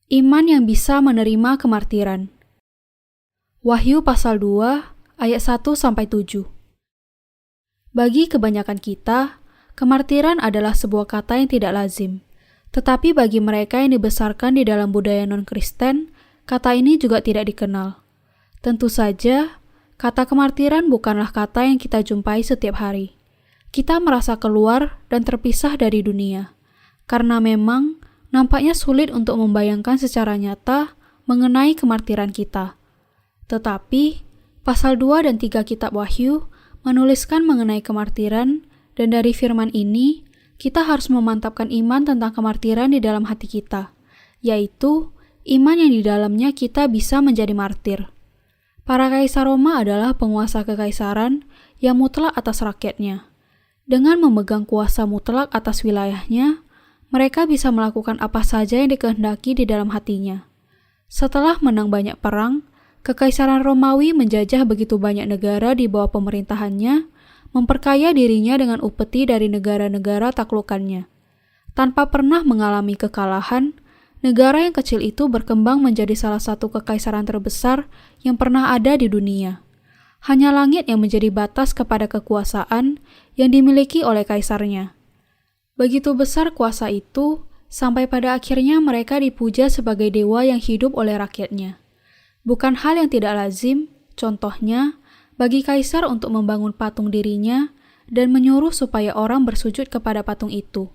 Iman yang bisa menerima kemartiran. Wahyu pasal 2 ayat 1-7. Bagi kebanyakan kita, kemartiran adalah sebuah kata yang tidak lazim. Tetapi bagi mereka yang dibesarkan di dalam budaya non-Kristen, kata ini juga tidak dikenal. Tentu saja, kata kemartiran bukanlah kata yang kita jumpai setiap hari. Kita merasa keluar dan terpisah dari dunia, karena memang nampaknya sulit untuk membayangkan secara nyata mengenai kemartiran kita. Tetapi, pasal 2 dan 3 kitab Wahyu menuliskan mengenai kemartiran, dan dari firman ini, kita harus memantapkan iman tentang kemartiran di dalam hati kita, yaitu iman yang di dalamnya kita bisa menjadi martir. Para kaisar Roma adalah penguasa kekaisaran yang mutlak atas rakyatnya. Dengan memegang kuasa mutlak atas wilayahnya, mereka bisa melakukan apa saja yang dikehendaki di dalam hatinya. Setelah menang banyak perang, Kekaisaran Romawi menjajah begitu banyak negara di bawah pemerintahannya, memperkaya dirinya dengan upeti dari negara-negara taklukannya. Tanpa pernah mengalami kekalahan, negara yang kecil itu berkembang menjadi salah satu kekaisaran terbesar yang pernah ada di dunia. Hanya langit yang menjadi batas kepada kekuasaan yang dimiliki oleh kaisarnya. Begitu besar kuasa itu, sampai pada akhirnya mereka dipuja sebagai dewa yang hidup oleh rakyatnya. Bukan hal yang tidak lazim, contohnya, bagi kaisar untuk membangun patung dirinya dan menyuruh supaya orang bersujud kepada patung itu.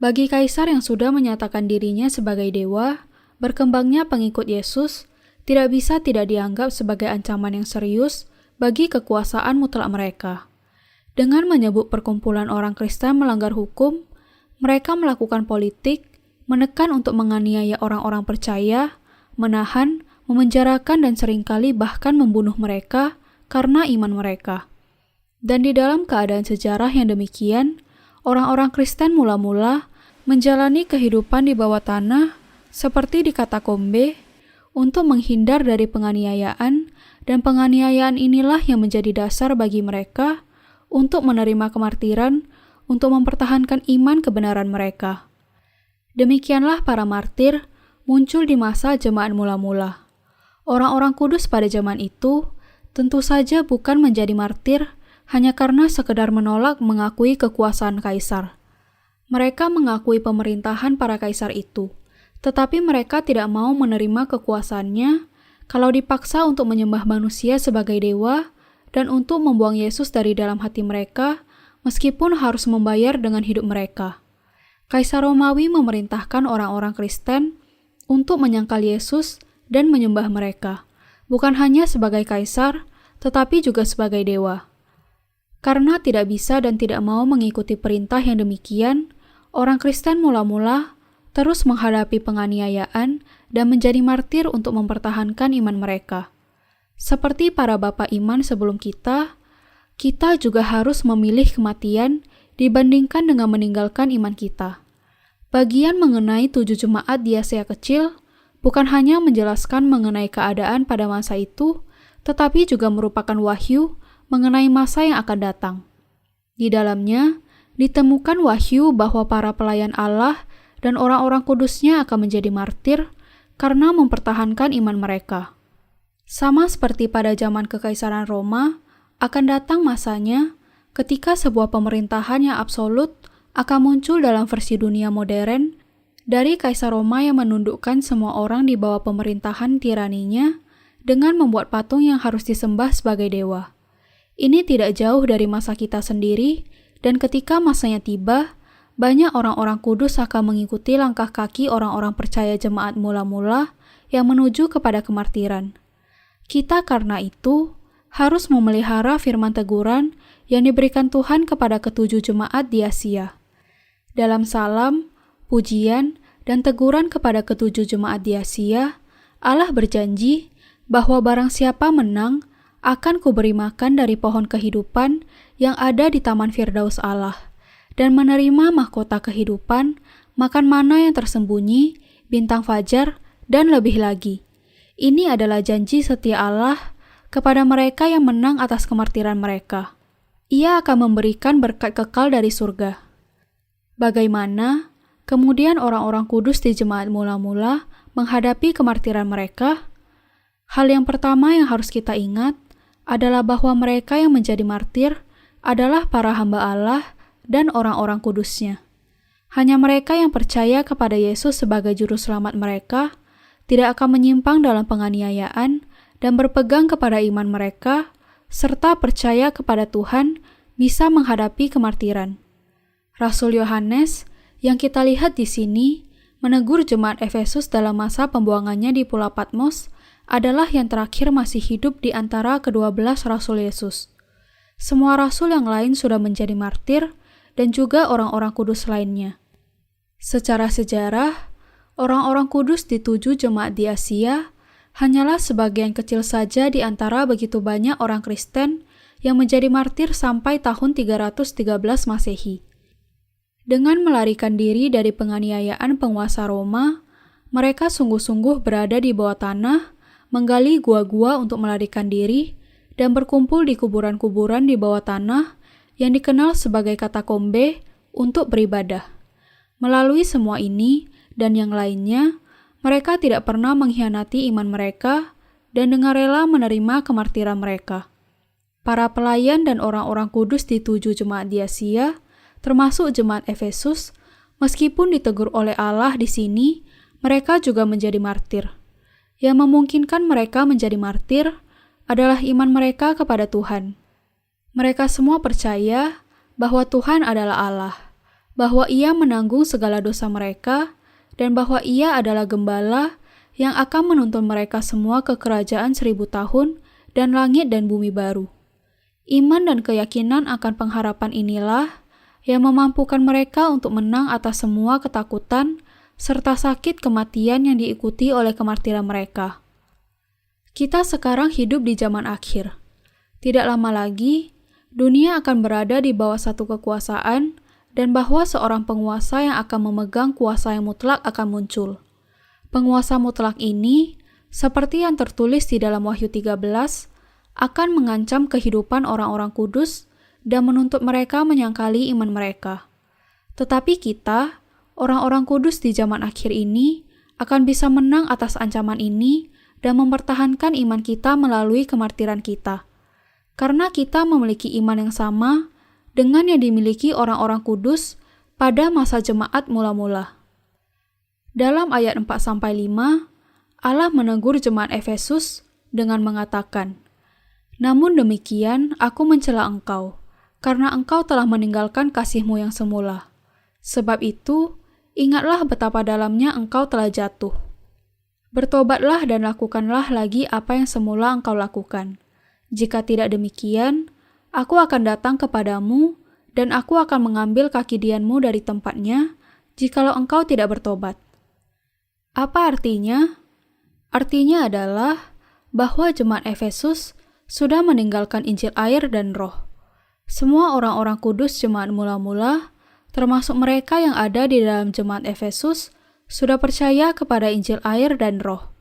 Bagi kaisar yang sudah menyatakan dirinya sebagai dewa, berkembangnya pengikut Yesus tidak bisa tidak dianggap sebagai ancaman yang serius bagi kekuasaan mutlak mereka. Dengan menyebut perkumpulan orang Kristen melanggar hukum, mereka melakukan politik, menekan untuk menganiaya orang-orang percaya, menahan, memenjarakan dan seringkali bahkan membunuh mereka karena iman mereka. Dan di dalam keadaan sejarah yang demikian, orang-orang Kristen mula-mula menjalani kehidupan di bawah tanah seperti di katakombe untuk menghindar dari penganiayaan, dan penganiayaan inilah yang menjadi dasar bagi mereka untuk menerima kemartiran untuk mempertahankan iman kebenaran mereka. Demikianlah para martir muncul di masa jemaat mula-mula. Orang-orang kudus pada zaman itu tentu saja bukan menjadi martir hanya karena sekedar menolak mengakui kekuasaan kaisar. Mereka mengakui pemerintahan para kaisar itu, tetapi mereka tidak mau menerima kekuasaannya kalau dipaksa untuk menyembah manusia sebagai dewa dan untuk membuang Yesus dari dalam hati mereka, meskipun harus membayar dengan hidup mereka. Kaisar Romawi memerintahkan orang-orang Kristen untuk menyangkal Yesus dan menyembah mereka, bukan hanya sebagai kaisar, tetapi juga sebagai dewa. Karena tidak bisa dan tidak mau mengikuti perintah yang demikian, orang Kristen mula-mula terus menghadapi penganiayaan dan menjadi martir untuk mempertahankan iman mereka. Seperti para bapak iman sebelum kita juga harus memilih kematian dibandingkan dengan meninggalkan iman kita. Bagian mengenai 7 jemaat di Asia Kecil bukan hanya menjelaskan mengenai keadaan pada masa itu, tetapi juga merupakan wahyu mengenai masa yang akan datang. Di dalamnya ditemukan wahyu bahwa para pelayan Allah dan orang-orang kudusnya akan menjadi martir karena mempertahankan iman mereka. Sama seperti pada zaman Kekaisaran Roma, akan datang masanya ketika sebuah pemerintahan yang absolut akan muncul dalam versi dunia modern dari Kaisar Roma yang menundukkan semua orang di bawah pemerintahan tiraninya dengan membuat patung yang harus disembah sebagai dewa. Ini tidak jauh dari masa kita sendiri, dan ketika masanya tiba, banyak orang-orang kudus akan mengikuti langkah kaki orang-orang percaya jemaat mula-mula yang menuju kepada kemartiran. Kita karena itu harus memelihara firman teguran yang diberikan Tuhan kepada ketujuh jemaat di Asia. Dalam salam, pujian, dan teguran kepada ketujuh jemaat di Asia, Allah berjanji bahwa barang siapa menang, akan kuberi makan dari pohon kehidupan yang ada di Taman Firdaus Allah, dan menerima mahkota kehidupan, makan mana yang tersembunyi, bintang fajar, dan lebih lagi. Ini adalah janji setia Allah kepada mereka yang menang atas kemartiran mereka. Ia akan memberikan berkat kekal dari surga. Bagaimana kemudian orang-orang kudus di jemaat mula-mula menghadapi kemartiran mereka? Hal yang pertama yang harus kita ingat adalah bahwa mereka yang menjadi martir adalah para hamba Allah dan orang-orang kudusnya. Hanya mereka yang percaya kepada Yesus sebagai juru selamat mereka tidak akan menyimpang dalam penganiayaan dan berpegang kepada iman mereka, serta percaya kepada Tuhan bisa menghadapi kemartiran. Rasul Yohanes yang kita lihat di sini menegur jemaat Efesus dalam masa pembuangannya di Pulau Patmos adalah yang terakhir masih hidup di antara ke-12 Rasul Yesus. Semua rasul yang lain sudah menjadi martir dan juga orang-orang kudus lainnya. Secara sejarah, orang-orang kudus di 7 jemaat di Asia hanyalah sebagian kecil saja di antara begitu banyak orang Kristen yang menjadi martir sampai tahun 313 Masehi. Dengan melarikan diri dari penganiayaan penguasa Roma, mereka sungguh-sungguh berada di bawah tanah, menggali gua-gua untuk melarikan diri, dan berkumpul di kuburan-kuburan di bawah tanah yang dikenal sebagai katakombe untuk beribadah. Melalui semua ini dan yang lainnya, mereka tidak pernah mengkhianati iman mereka dan dengan rela menerima kemartiran mereka. Para pelayan dan orang-orang kudus di 7 jemaat di Asia, termasuk jemaat Efesus, meskipun ditegur oleh Allah di sini, mereka juga menjadi martir. Yang memungkinkan mereka menjadi martir adalah iman mereka kepada Tuhan. Mereka semua percaya bahwa Tuhan adalah Allah, bahwa Ia menanggung segala dosa mereka, dan bahwa Ia adalah gembala yang akan menuntun mereka semua ke kerajaan 1000 tahun dan langit dan bumi baru. Iman dan keyakinan akan pengharapan inilah yang memampukan mereka untuk menang atas semua ketakutan serta sakit kematian yang diikuti oleh kemartiran mereka. Kita sekarang hidup di zaman akhir. Tidak lama lagi, dunia akan berada di bawah satu kekuasaan dan bahwa seorang penguasa yang akan memegang kuasa yang mutlak akan muncul. Penguasa mutlak ini, seperti yang tertulis di dalam Wahyu 13, akan mengancam kehidupan orang-orang kudus dan menuntut mereka menyangkali iman mereka. Tetapi kita, orang-orang kudus di zaman akhir ini, akan bisa menang atas ancaman ini dan mempertahankan iman kita melalui kemartiran kita. Karena kita memiliki iman yang sama dengan yang dimiliki orang-orang kudus pada masa jemaat mula-mula. Dalam ayat 4-5, Allah menegur jemaat Efesus dengan mengatakan, "Namun demikian, aku mencela engkau, karena engkau telah meninggalkan kasih-Mu yang semula. Sebab itu, ingatlah betapa dalamnya engkau telah jatuh. Bertobatlah dan lakukanlah lagi apa yang semula engkau lakukan. Jika tidak demikian, aku akan datang kepadamu, dan aku akan mengambil kaki dianmu dari tempatnya, jikalau engkau tidak bertobat." Apa artinya? Artinya adalah bahwa jemaat Efesus sudah meninggalkan Injil air dan Roh. Semua orang-orang kudus jemaat mula-mula, termasuk mereka yang ada di dalam jemaat Efesus, sudah percaya kepada Injil air dan Roh.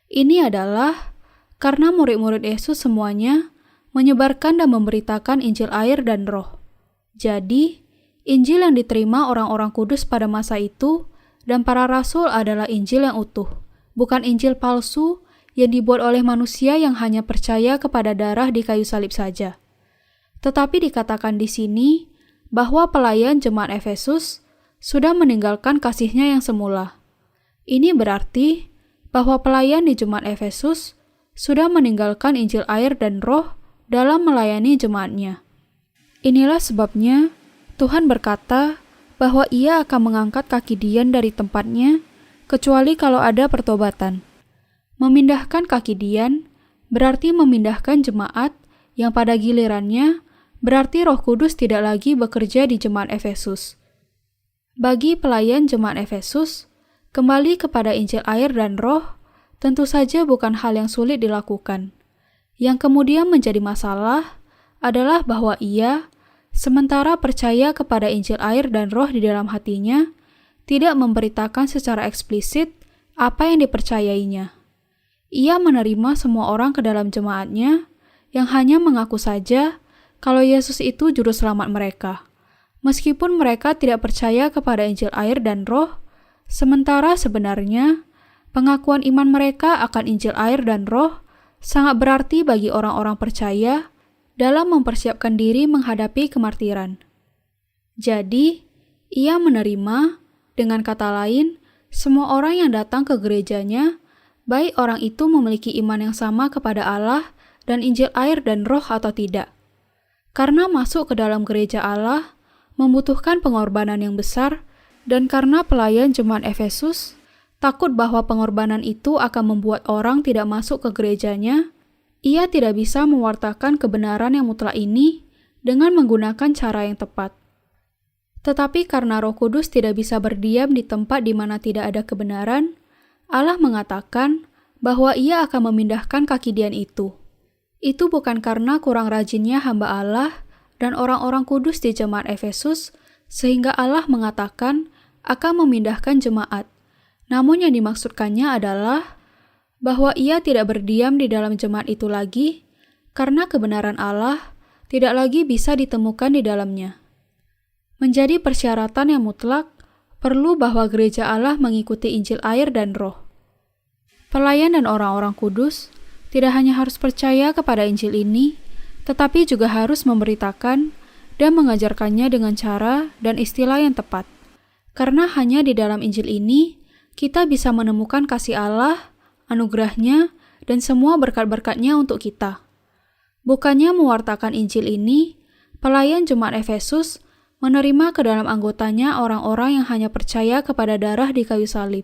Ini adalah karena murid-murid Yesus semuanya menyebarkan dan memberitakan Injil air dan Roh. Jadi, Injil yang diterima orang-orang kudus pada masa itu dan para rasul adalah Injil yang utuh, bukan Injil palsu yang dibuat oleh manusia yang hanya percaya kepada darah di kayu salib saja. Tetapi dikatakan di sini bahwa pelayan jemaat Efesus sudah meninggalkan kasihnya yang semula. Ini berarti bahwa pelayan di jemaat Efesus sudah meninggalkan Injil air dan Roh dalam melayani jemaatnya. Inilah sebabnya Tuhan berkata bahwa Ia akan mengangkat kaki Dian dari tempatnya, kecuali kalau ada pertobatan. Memindahkan kaki Dian berarti memindahkan jemaat yang pada gilirannya berarti Roh Kudus tidak lagi bekerja di jemaat Efesus. Bagi pelayan jemaat Efesus, kembali kepada Injil air dan Roh tentu saja bukan hal yang sulit dilakukan. Yang kemudian menjadi masalah adalah bahwa ia, sementara percaya kepada Injil air dan Roh di dalam hatinya, tidak memberitakan secara eksplisit apa yang dipercayainya. Ia menerima semua orang ke dalam jemaatnya yang hanya mengaku saja kalau Yesus itu juru selamat mereka, meskipun mereka tidak percaya kepada Injil air dan Roh, sementara sebenarnya Pengakuan iman mereka akan Injil air dan Roh sangat berarti bagi orang-orang percaya dalam mempersiapkan diri menghadapi kemartiran. Jadi, ia menerima, dengan kata lain, semua orang yang datang ke gerejanya, baik orang itu memiliki iman yang sama kepada Allah dan Injil air dan Roh atau tidak. Karena masuk ke dalam gereja Allah membutuhkan pengorbanan yang besar, dan karena pelayan jemaat Efesus takut bahwa pengorbanan itu akan membuat orang tidak masuk ke gerejanya, ia tidak bisa mewartakan kebenaran yang mutlak ini dengan menggunakan cara yang tepat. Tetapi karena Roh Kudus tidak bisa berdiam di tempat di mana tidak ada kebenaran, Allah mengatakan bahwa ia akan memindahkan kaki dian itu. Itu bukan karena kurang rajinnya hamba Allah dan orang-orang kudus di jemaat Efesus, sehingga Allah mengatakan akan memindahkan jemaat. Namun yang dimaksudkannya adalah bahwa ia tidak berdiam di dalam jemaat itu lagi, karena kebenaran Allah tidak lagi bisa ditemukan di dalamnya. Menjadi persyaratan yang mutlak, perlu bahwa gereja Allah mengikuti Injil air dan Roh. Pelayan dan orang-orang kudus tidak hanya harus percaya kepada Injil ini, tetapi juga harus memberitakan dan mengajarkannya dengan cara dan istilah yang tepat. Karena hanya di dalam Injil ini, kita bisa menemukan kasih Allah, anugerahnya, dan semua berkat-berkatnya untuk kita. Bukannya mewartakan Injil ini, pelayan jemaat Efesus menerima ke dalam anggotanya orang-orang yang hanya percaya kepada darah di kayu salib.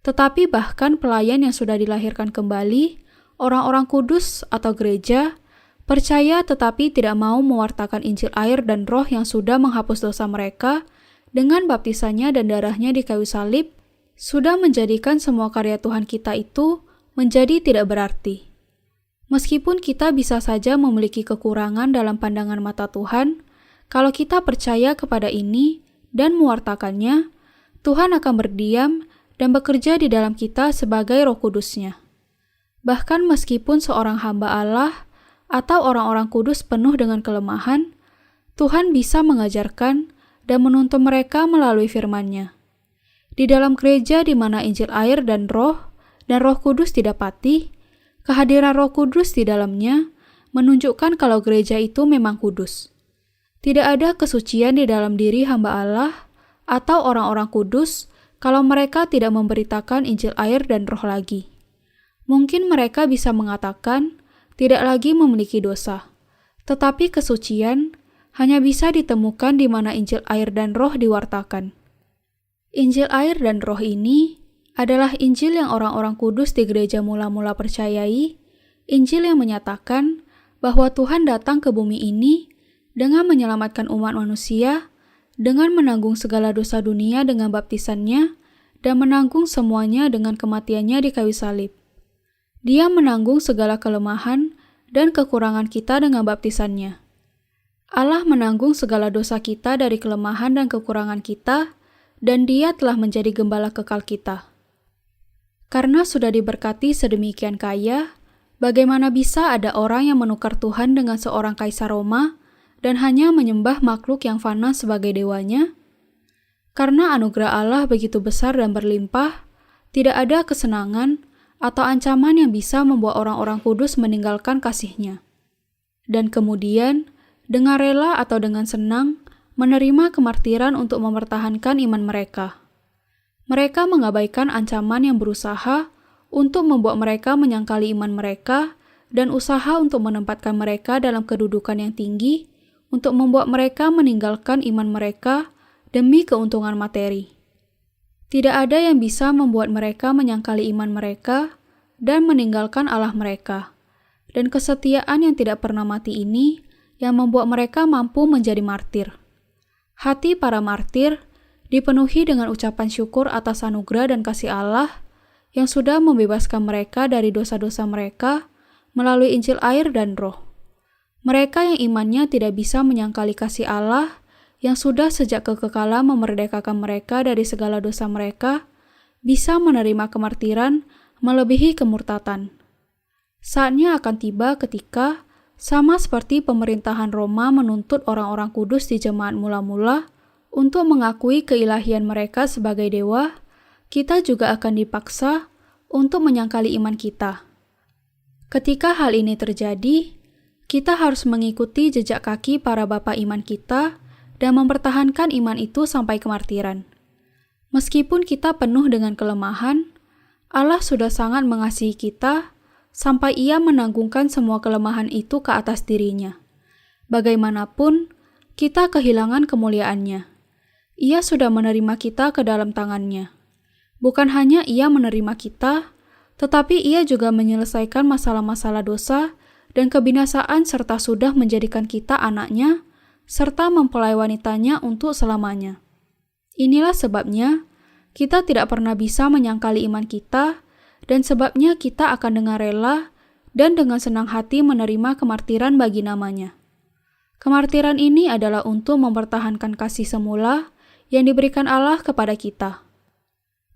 Tetapi bahkan pelayan yang sudah dilahirkan kembali, orang-orang kudus atau gereja, percaya tetapi tidak mau mewartakan Injil air dan Roh yang sudah menghapus dosa mereka dengan baptisannya dan darahnya di kayu salib, sudah menjadikan semua karya Tuhan kita itu menjadi tidak berarti. Meskipun kita bisa saja memiliki kekurangan dalam pandangan mata Tuhan, kalau kita percaya kepada ini dan mewartakannya, Tuhan akan berdiam dan bekerja di dalam kita sebagai Roh Kudus-Nya. Bahkan meskipun seorang hamba Allah atau orang-orang kudus penuh dengan kelemahan, Tuhan bisa mengajarkan dan menuntun mereka melalui firman-Nya. Di dalam gereja di mana Injil air dan Roh Kudus didapati, kehadiran Roh Kudus di dalamnya menunjukkan kalau gereja itu memang kudus. Tidak ada kesucian di dalam diri hamba Allah atau orang-orang kudus kalau mereka tidak memberitakan Injil air dan Roh lagi. Mungkin mereka bisa mengatakan tidak lagi memiliki dosa, tetapi kesucian hanya bisa ditemukan di mana Injil air dan Roh diwartakan. Injil air dan Roh ini adalah Injil yang orang-orang kudus di gereja mula-mula percayai, Injil yang menyatakan bahwa Tuhan datang ke bumi ini dengan menyelamatkan umat manusia, dengan menanggung segala dosa dunia dengan baptisannya, dan menanggung semuanya dengan kematiannya di kayu salib. Dia menanggung segala kelemahan dan kekurangan kita dengan baptisannya. Allah menanggung segala dosa kita dari kelemahan dan kekurangan kita, dan Dia telah menjadi gembala kekal kita. Karena sudah diberkati sedemikian kaya, bagaimana bisa ada orang yang menukar Tuhan dengan seorang kaisar Roma dan hanya menyembah makhluk yang fana sebagai dewanya? Karena anugerah Allah begitu besar dan berlimpah, tidak ada kesenangan atau ancaman yang bisa membuat orang-orang kudus meninggalkan kasih-Nya. Dan kemudian, dengan rela atau dengan senang, menerima kemartiran untuk mempertahankan iman mereka. Mereka mengabaikan ancaman yang berusaha untuk membuat mereka menyangkali iman mereka dan usaha untuk menempatkan mereka dalam kedudukan yang tinggi untuk membuat mereka meninggalkan iman mereka demi keuntungan materi. Tidak ada yang bisa membuat mereka menyangkali iman mereka dan meninggalkan Allah mereka. Dan kesetiaan yang tidak pernah mati ini yang membuat mereka mampu menjadi martir. Hati para martir dipenuhi dengan ucapan syukur atas anugerah dan kasih Allah yang sudah membebaskan mereka dari dosa-dosa mereka melalui Injil air dan Roh. Mereka yang imannya tidak bisa menyangkali kasih Allah yang sudah sejak kekekalan memerdekakan mereka dari segala dosa mereka, bisa menerima kemartiran melebihi kemurtatan. Saatnya akan tiba ketika, sama seperti pemerintahan Roma menuntut orang-orang kudus di jemaat mula-mula untuk mengakui keilahian mereka sebagai dewa, kita juga akan dipaksa untuk menyangkali iman kita. Ketika hal ini terjadi, kita harus mengikuti jejak kaki para bapa iman kita dan mempertahankan iman itu sampai kemartiran. Meskipun kita penuh dengan kelemahan, Allah sudah sangat mengasihi kita sampai Ia menanggungkan semua kelemahan itu ke atas dirinya. Bagaimanapun, kita kehilangan kemuliaan-Nya. Ia sudah menerima kita ke dalam tangan-Nya. Bukan hanya Ia menerima kita, tetapi Ia juga menyelesaikan masalah-masalah dosa dan kebinasaan serta sudah menjadikan kita anak-Nya, serta mempelai wanitanya untuk selamanya. Inilah sebabnya kita tidak pernah bisa menyangkali iman kita, dan sebabnya kita akan dengan rela dan dengan senang hati menerima kemartiran bagi namanya. Kemartiran ini adalah untuk mempertahankan kasih semula yang diberikan Allah kepada kita.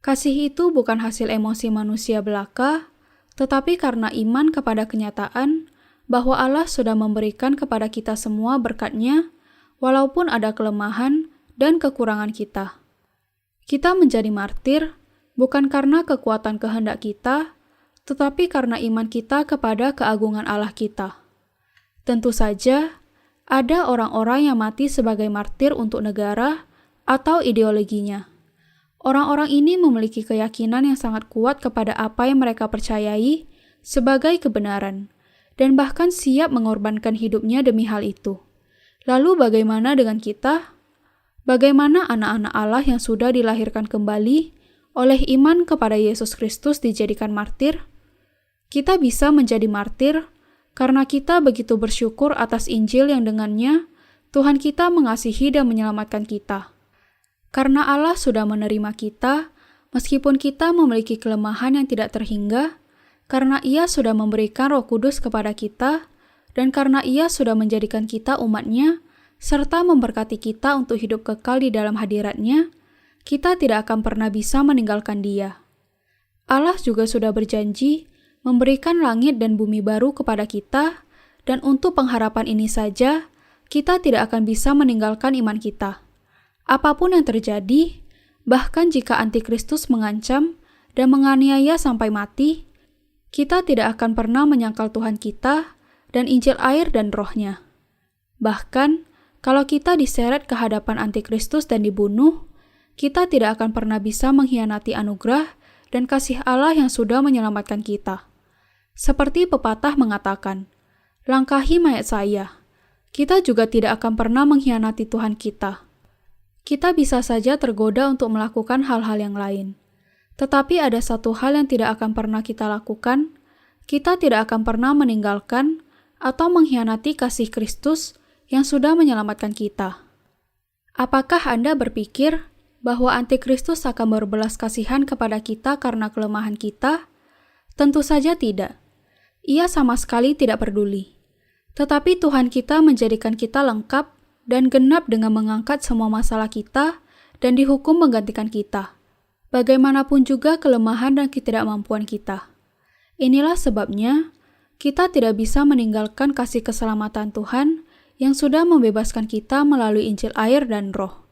Kasih itu bukan hasil emosi manusia belaka, tetapi karena iman kepada kenyataan bahwa Allah sudah memberikan kepada kita semua berkat-Nya, walaupun ada kelemahan dan kekurangan kita. Kita menjadi martir bukan karena kekuatan kehendak kita, tetapi karena iman kita kepada keagungan Allah kita. Tentu saja, ada orang-orang yang mati sebagai martir untuk negara atau ideologinya. Orang-orang ini memiliki keyakinan yang sangat kuat kepada apa yang mereka percayai sebagai kebenaran, dan bahkan siap mengorbankan hidupnya demi hal itu. Lalu bagaimana dengan kita? Bagaimana anak-anak Allah yang sudah dilahirkan kembali oleh iman kepada Yesus Kristus dijadikan martir? Kita bisa menjadi martir karena kita begitu bersyukur atas Injil yang dengannya Tuhan kita mengasihi dan menyelamatkan kita. Karena Allah sudah menerima kita, meskipun kita memiliki kelemahan yang tidak terhingga, karena Ia sudah memberikan Roh Kudus kepada kita, dan karena Ia sudah menjadikan kita umat-Nya, serta memberkati kita untuk hidup kekal di dalam hadirat-Nya, kita tidak akan pernah bisa meninggalkan Dia. Allah juga sudah berjanji memberikan langit dan bumi baru kepada kita, dan untuk pengharapan ini saja, kita tidak akan bisa meninggalkan iman kita. Apapun yang terjadi, bahkan jika Antikristus mengancam dan menganiaya sampai mati, kita tidak akan pernah menyangkal Tuhan kita dan Injil air dan Roh-Nya. Bahkan, kalau kita diseret ke hadapan Antikristus dan dibunuh, kita tidak akan pernah bisa mengkhianati anugerah dan kasih Allah yang sudah menyelamatkan kita. Seperti pepatah mengatakan, "Langkahi mayat saya." Kita juga tidak akan pernah mengkhianati Tuhan kita. Kita bisa saja tergoda untuk melakukan hal-hal yang lain. Tetapi ada satu hal yang tidak akan pernah kita lakukan, kita tidak akan pernah meninggalkan atau mengkhianati kasih Kristus yang sudah menyelamatkan kita. Apakah Anda berpikir bahwa Antikristus akan berbelas kasihan kepada kita karena kelemahan kita? Tentu saja tidak. Ia sama sekali tidak peduli. Tetapi Tuhan kita menjadikan kita lengkap dan genap dengan mengangkat semua masalah kita dan dihukum menggantikan kita. Bagaimanapun juga kelemahan dan ketidakmampuan kita. Inilah sebabnya kita tidak bisa meninggalkan kasih keselamatan Tuhan yang sudah membebaskan kita melalui Injil air dan Roh.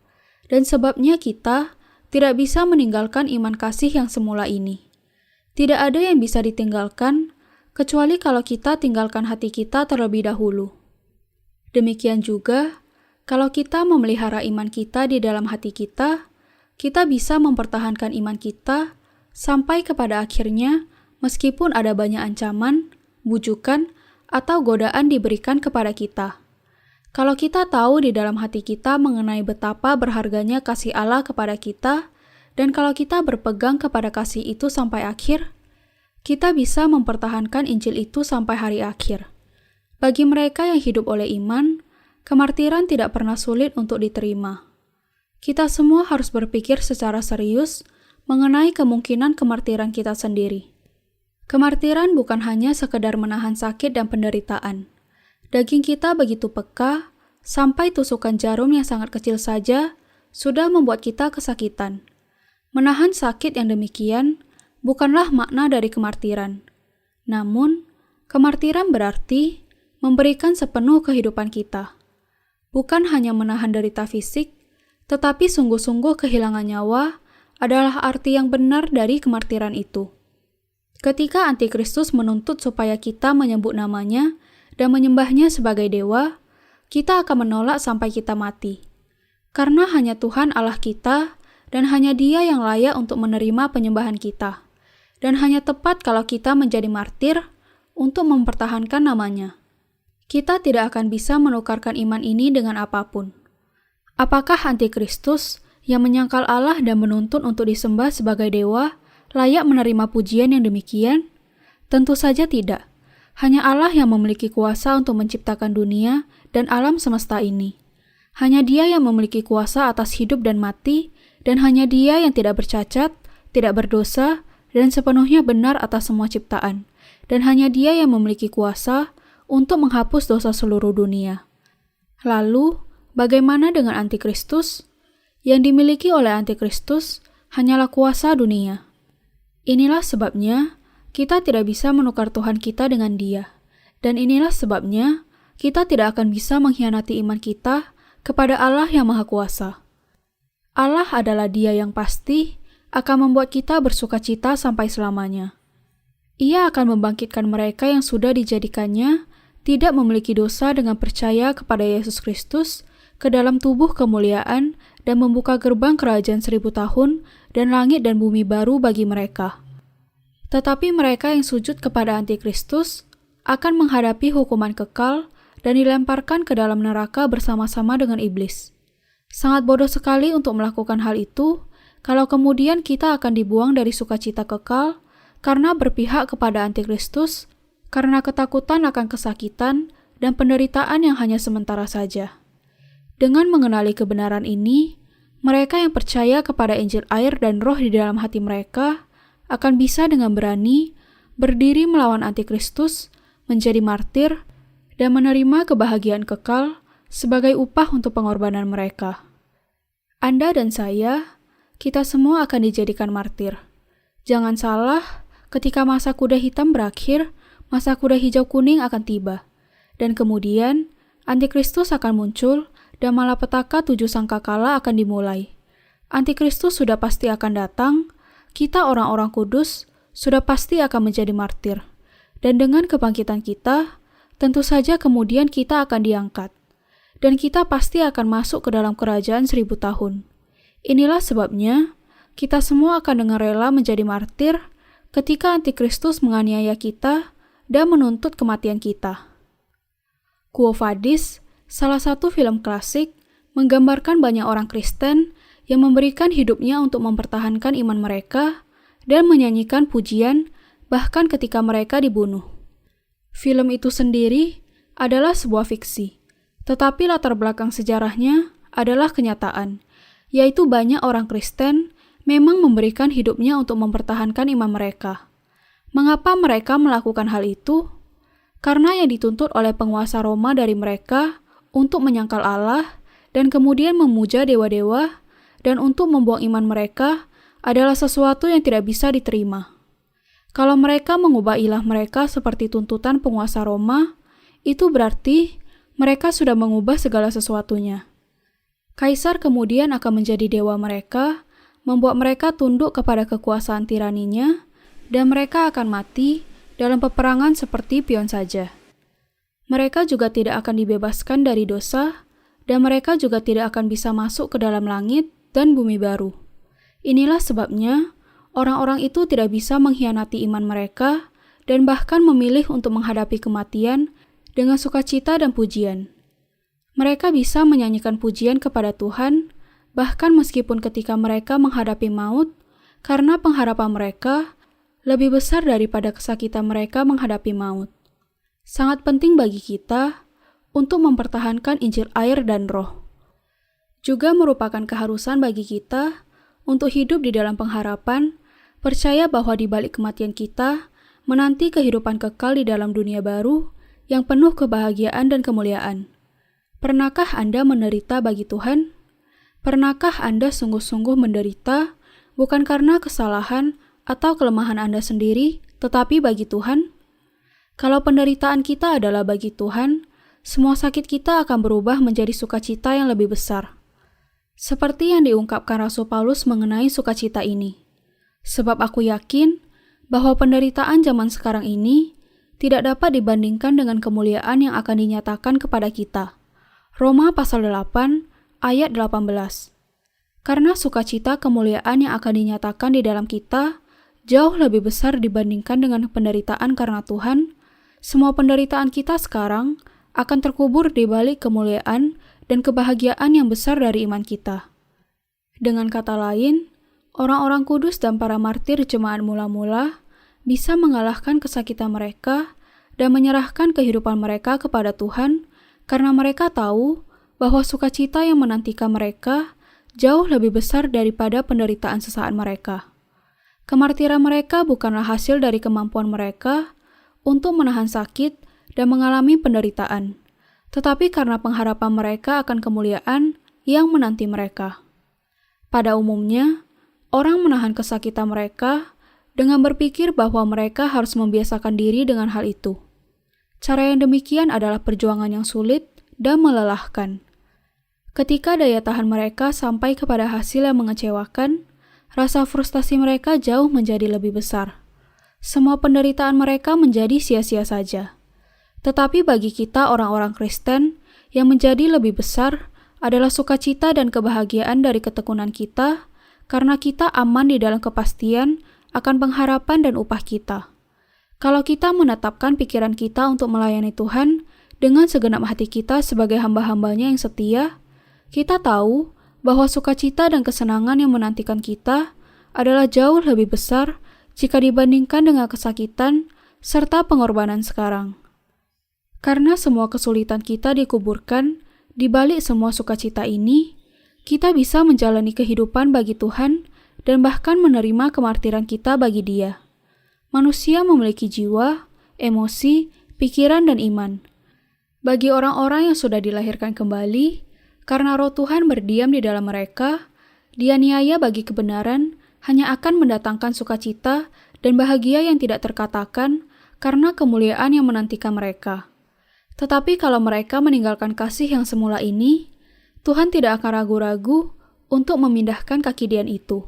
Dan sebabnya kita tidak bisa meninggalkan iman kasih yang semula ini. Tidak ada yang bisa ditinggalkan, kecuali kalau kita tinggalkan hati kita terlebih dahulu. Demikian juga, kalau kita memelihara iman kita di dalam hati kita, kita bisa mempertahankan iman kita sampai kepada akhirnya meskipun ada banyak ancaman, bujukan, atau godaan diberikan kepada kita. Kalau kita tahu di dalam hati kita mengenai betapa berharganya kasih Allah kepada kita, dan kalau kita berpegang kepada kasih itu sampai akhir, kita bisa mempertahankan Injil itu sampai hari akhir. Bagi mereka yang hidup oleh iman, kemartiran tidak pernah sulit untuk diterima. Kita semua harus berpikir secara serius mengenai kemungkinan kemartiran kita sendiri. Kemartiran bukan hanya sekedar menahan sakit dan penderitaan. Daging kita begitu peka, sampai tusukan jarum yang sangat kecil saja sudah membuat kita kesakitan. Menahan sakit yang demikian bukanlah makna dari kemartiran. Namun, kemartiran berarti memberikan sepenuh kehidupan kita. Bukan hanya menahan derita fisik, tetapi sungguh-sungguh kehilangan nyawa adalah arti yang benar dari kemartiran itu. Ketika Antikristus menuntut supaya kita menyebut namanya dan menyembahnya sebagai dewa, kita akan menolak sampai kita mati. Karena hanya Tuhan Allah kita dan hanya Dia yang layak untuk menerima penyembahan kita. Dan hanya tepat kalau kita menjadi martir untuk mempertahankan namanya. Kita tidak akan bisa menukarkan iman ini dengan apapun. Apakah Antikristus yang menyangkal Allah dan menuntut untuk disembah sebagai dewa layak menerima pujian yang demikian? Tentu saja tidak. Hanya Allah yang memiliki kuasa untuk menciptakan dunia dan alam semesta ini. Hanya Dia yang memiliki kuasa atas hidup dan mati, dan hanya Dia yang tidak bercacat, tidak berdosa, dan sepenuhnya benar atas semua ciptaan. Dan hanya Dia yang memiliki kuasa untuk menghapus dosa seluruh dunia. Lalu, bagaimana dengan Antikristus? Yang dimiliki oleh Antikristus hanyalah kuasa dunia. Inilah sebabnya kita tidak bisa menukar Tuhan kita dengan Dia. Dan inilah sebabnya kita tidak akan bisa mengkhianati iman kita kepada Allah yang Maha Kuasa. Allah adalah Dia yang pasti akan membuat kita bersukacita sampai selamanya. Ia akan membangkitkan mereka yang sudah dijadikannya tidak memiliki dosa dengan percaya kepada Yesus Kristus ke dalam tubuh kemuliaan dan membuka gerbang kerajaan 1000 tahun dan langit dan bumi baru bagi mereka. Tetapi mereka yang sujud kepada Antikristus akan menghadapi hukuman kekal dan dilemparkan ke dalam neraka bersama-sama dengan iblis. Sangat bodoh sekali untuk melakukan hal itu, kalau kemudian kita akan dibuang dari sukacita kekal karena berpihak kepada Antikristus, karena ketakutan akan kesakitan dan penderitaan yang hanya sementara saja. Dengan mengenali kebenaran ini, mereka yang percaya kepada Injil air dan roh di dalam hati mereka akan bisa dengan berani berdiri melawan Antikristus, menjadi martir, dan menerima kebahagiaan kekal sebagai upah untuk pengorbanan mereka. Anda dan saya, kita semua akan dijadikan martir. Jangan salah, ketika masa kuda hitam berakhir, masa kuda hijau kuning akan tiba. Dan kemudian, Antikristus akan muncul dan malapetaka 7 sangkakala akan dimulai. Antikristus sudah pasti akan datang, kita orang-orang kudus sudah pasti akan menjadi martir. Dan dengan kebangkitan kita, tentu saja kemudian kita akan diangkat. Dan kita pasti akan masuk ke dalam kerajaan 1000 tahun. Inilah sebabnya, kita semua akan dengan rela menjadi martir ketika Antikristus menganiaya kita dan menuntut kematian kita. Quo Vadis, salah satu film klasik, menggambarkan banyak orang Kristen yang memberikan hidupnya untuk mempertahankan iman mereka dan menyanyikan pujian bahkan ketika mereka dibunuh. Film itu sendiri adalah sebuah fiksi, tetapi latar belakang sejarahnya adalah kenyataan, yaitu banyak orang Kristen memang memberikan hidupnya untuk mempertahankan iman mereka. Mengapa mereka melakukan hal itu? Karena yang dituntut oleh penguasa Roma dari mereka untuk menyangkal Allah dan kemudian memuja dewa-dewa dan untuk membuang iman mereka adalah sesuatu yang tidak bisa diterima. Kalau mereka mengubah ilah mereka seperti tuntutan penguasa Roma, itu berarti mereka sudah mengubah segala sesuatunya. Kaisar kemudian akan menjadi dewa mereka, membuat mereka tunduk kepada kekuasaan tiraninya, dan mereka akan mati dalam peperangan seperti pion saja. Mereka juga tidak akan dibebaskan dari dosa, dan mereka juga tidak akan bisa masuk ke dalam langit dan bumi baru. Inilah sebabnya orang-orang itu tidak bisa mengkhianati iman mereka dan bahkan memilih untuk menghadapi kematian dengan sukacita dan pujian. Mereka bisa menyanyikan pujian kepada Tuhan, bahkan meskipun ketika mereka menghadapi maut, karena pengharapan mereka lebih besar daripada kesakitan mereka menghadapi maut. Sangat penting bagi kita untuk mempertahankan Injil air dan roh. Juga merupakan keharusan bagi kita untuk hidup di dalam pengharapan, percaya bahwa di balik kematian kita menanti kehidupan kekal di dalam dunia baru yang penuh kebahagiaan dan kemuliaan. Pernahkah Anda menderita bagi Tuhan? Pernahkah Anda sungguh-sungguh menderita bukan karena kesalahan atau kelemahan Anda sendiri, tetapi bagi Tuhan? Kalau penderitaan kita adalah bagi Tuhan, semua sakit kita akan berubah menjadi sukacita yang lebih besar. Seperti yang diungkapkan Rasul Paulus mengenai sukacita ini. Sebab aku yakin bahwa penderitaan zaman sekarang ini tidak dapat dibandingkan dengan kemuliaan yang akan dinyatakan kepada kita. Roma pasal 8 ayat 18. Karena sukacita kemuliaan yang akan dinyatakan di dalam kita jauh lebih besar dibandingkan dengan penderitaan karena Tuhan, semua penderitaan kita sekarang akan terkubur di balik kemuliaan dan kebahagiaan yang besar dari iman kita. Dengan kata lain, orang-orang kudus dan para martir jemaat mula-mula bisa mengalahkan kesakitan mereka dan menyerahkan kehidupan mereka kepada Tuhan karena mereka tahu bahwa sukacita yang menantikan mereka jauh lebih besar daripada penderitaan sesaat mereka. Kemartiran mereka bukanlah hasil dari kemampuan mereka untuk menahan sakit dan mengalami penderitaan, tetapi karena pengharapan mereka akan kemuliaan yang menanti mereka. Pada umumnya, orang menahan kesakitan mereka dengan berpikir bahwa mereka harus membiasakan diri dengan hal itu. Cara yang demikian adalah perjuangan yang sulit dan melelahkan. Ketika daya tahan mereka sampai kepada hasil yang mengecewakan, rasa frustasi mereka jauh menjadi lebih besar. Semua penderitaan mereka menjadi sia-sia saja. Tetapi bagi kita orang-orang Kristen, yang menjadi lebih besar adalah sukacita dan kebahagiaan dari ketekunan kita, karena kita aman di dalam kepastian akan pengharapan dan upah kita. Kalau kita menetapkan pikiran kita untuk melayani Tuhan dengan segenap hati kita sebagai hamba-hambanya yang setia, kita tahu bahwa sukacita dan kesenangan yang menantikan kita adalah jauh lebih besar jika dibandingkan dengan kesakitan serta pengorbanan sekarang. Karena semua kesulitan kita dikuburkan di balik semua sukacita ini, kita bisa menjalani kehidupan bagi Tuhan dan bahkan menerima kemartiran kita bagi Dia. Manusia memiliki jiwa, emosi, pikiran, dan iman. Bagi orang-orang yang sudah dilahirkan kembali, karena Roh Tuhan berdiam di dalam mereka, dianiaya bagi kebenaran hanya akan mendatangkan sukacita dan bahagia yang tidak terkatakan karena kemuliaan yang menantikan mereka. Tetapi kalau mereka meninggalkan kasih yang semula ini, Tuhan tidak akan ragu-ragu untuk memindahkan kaki dian itu.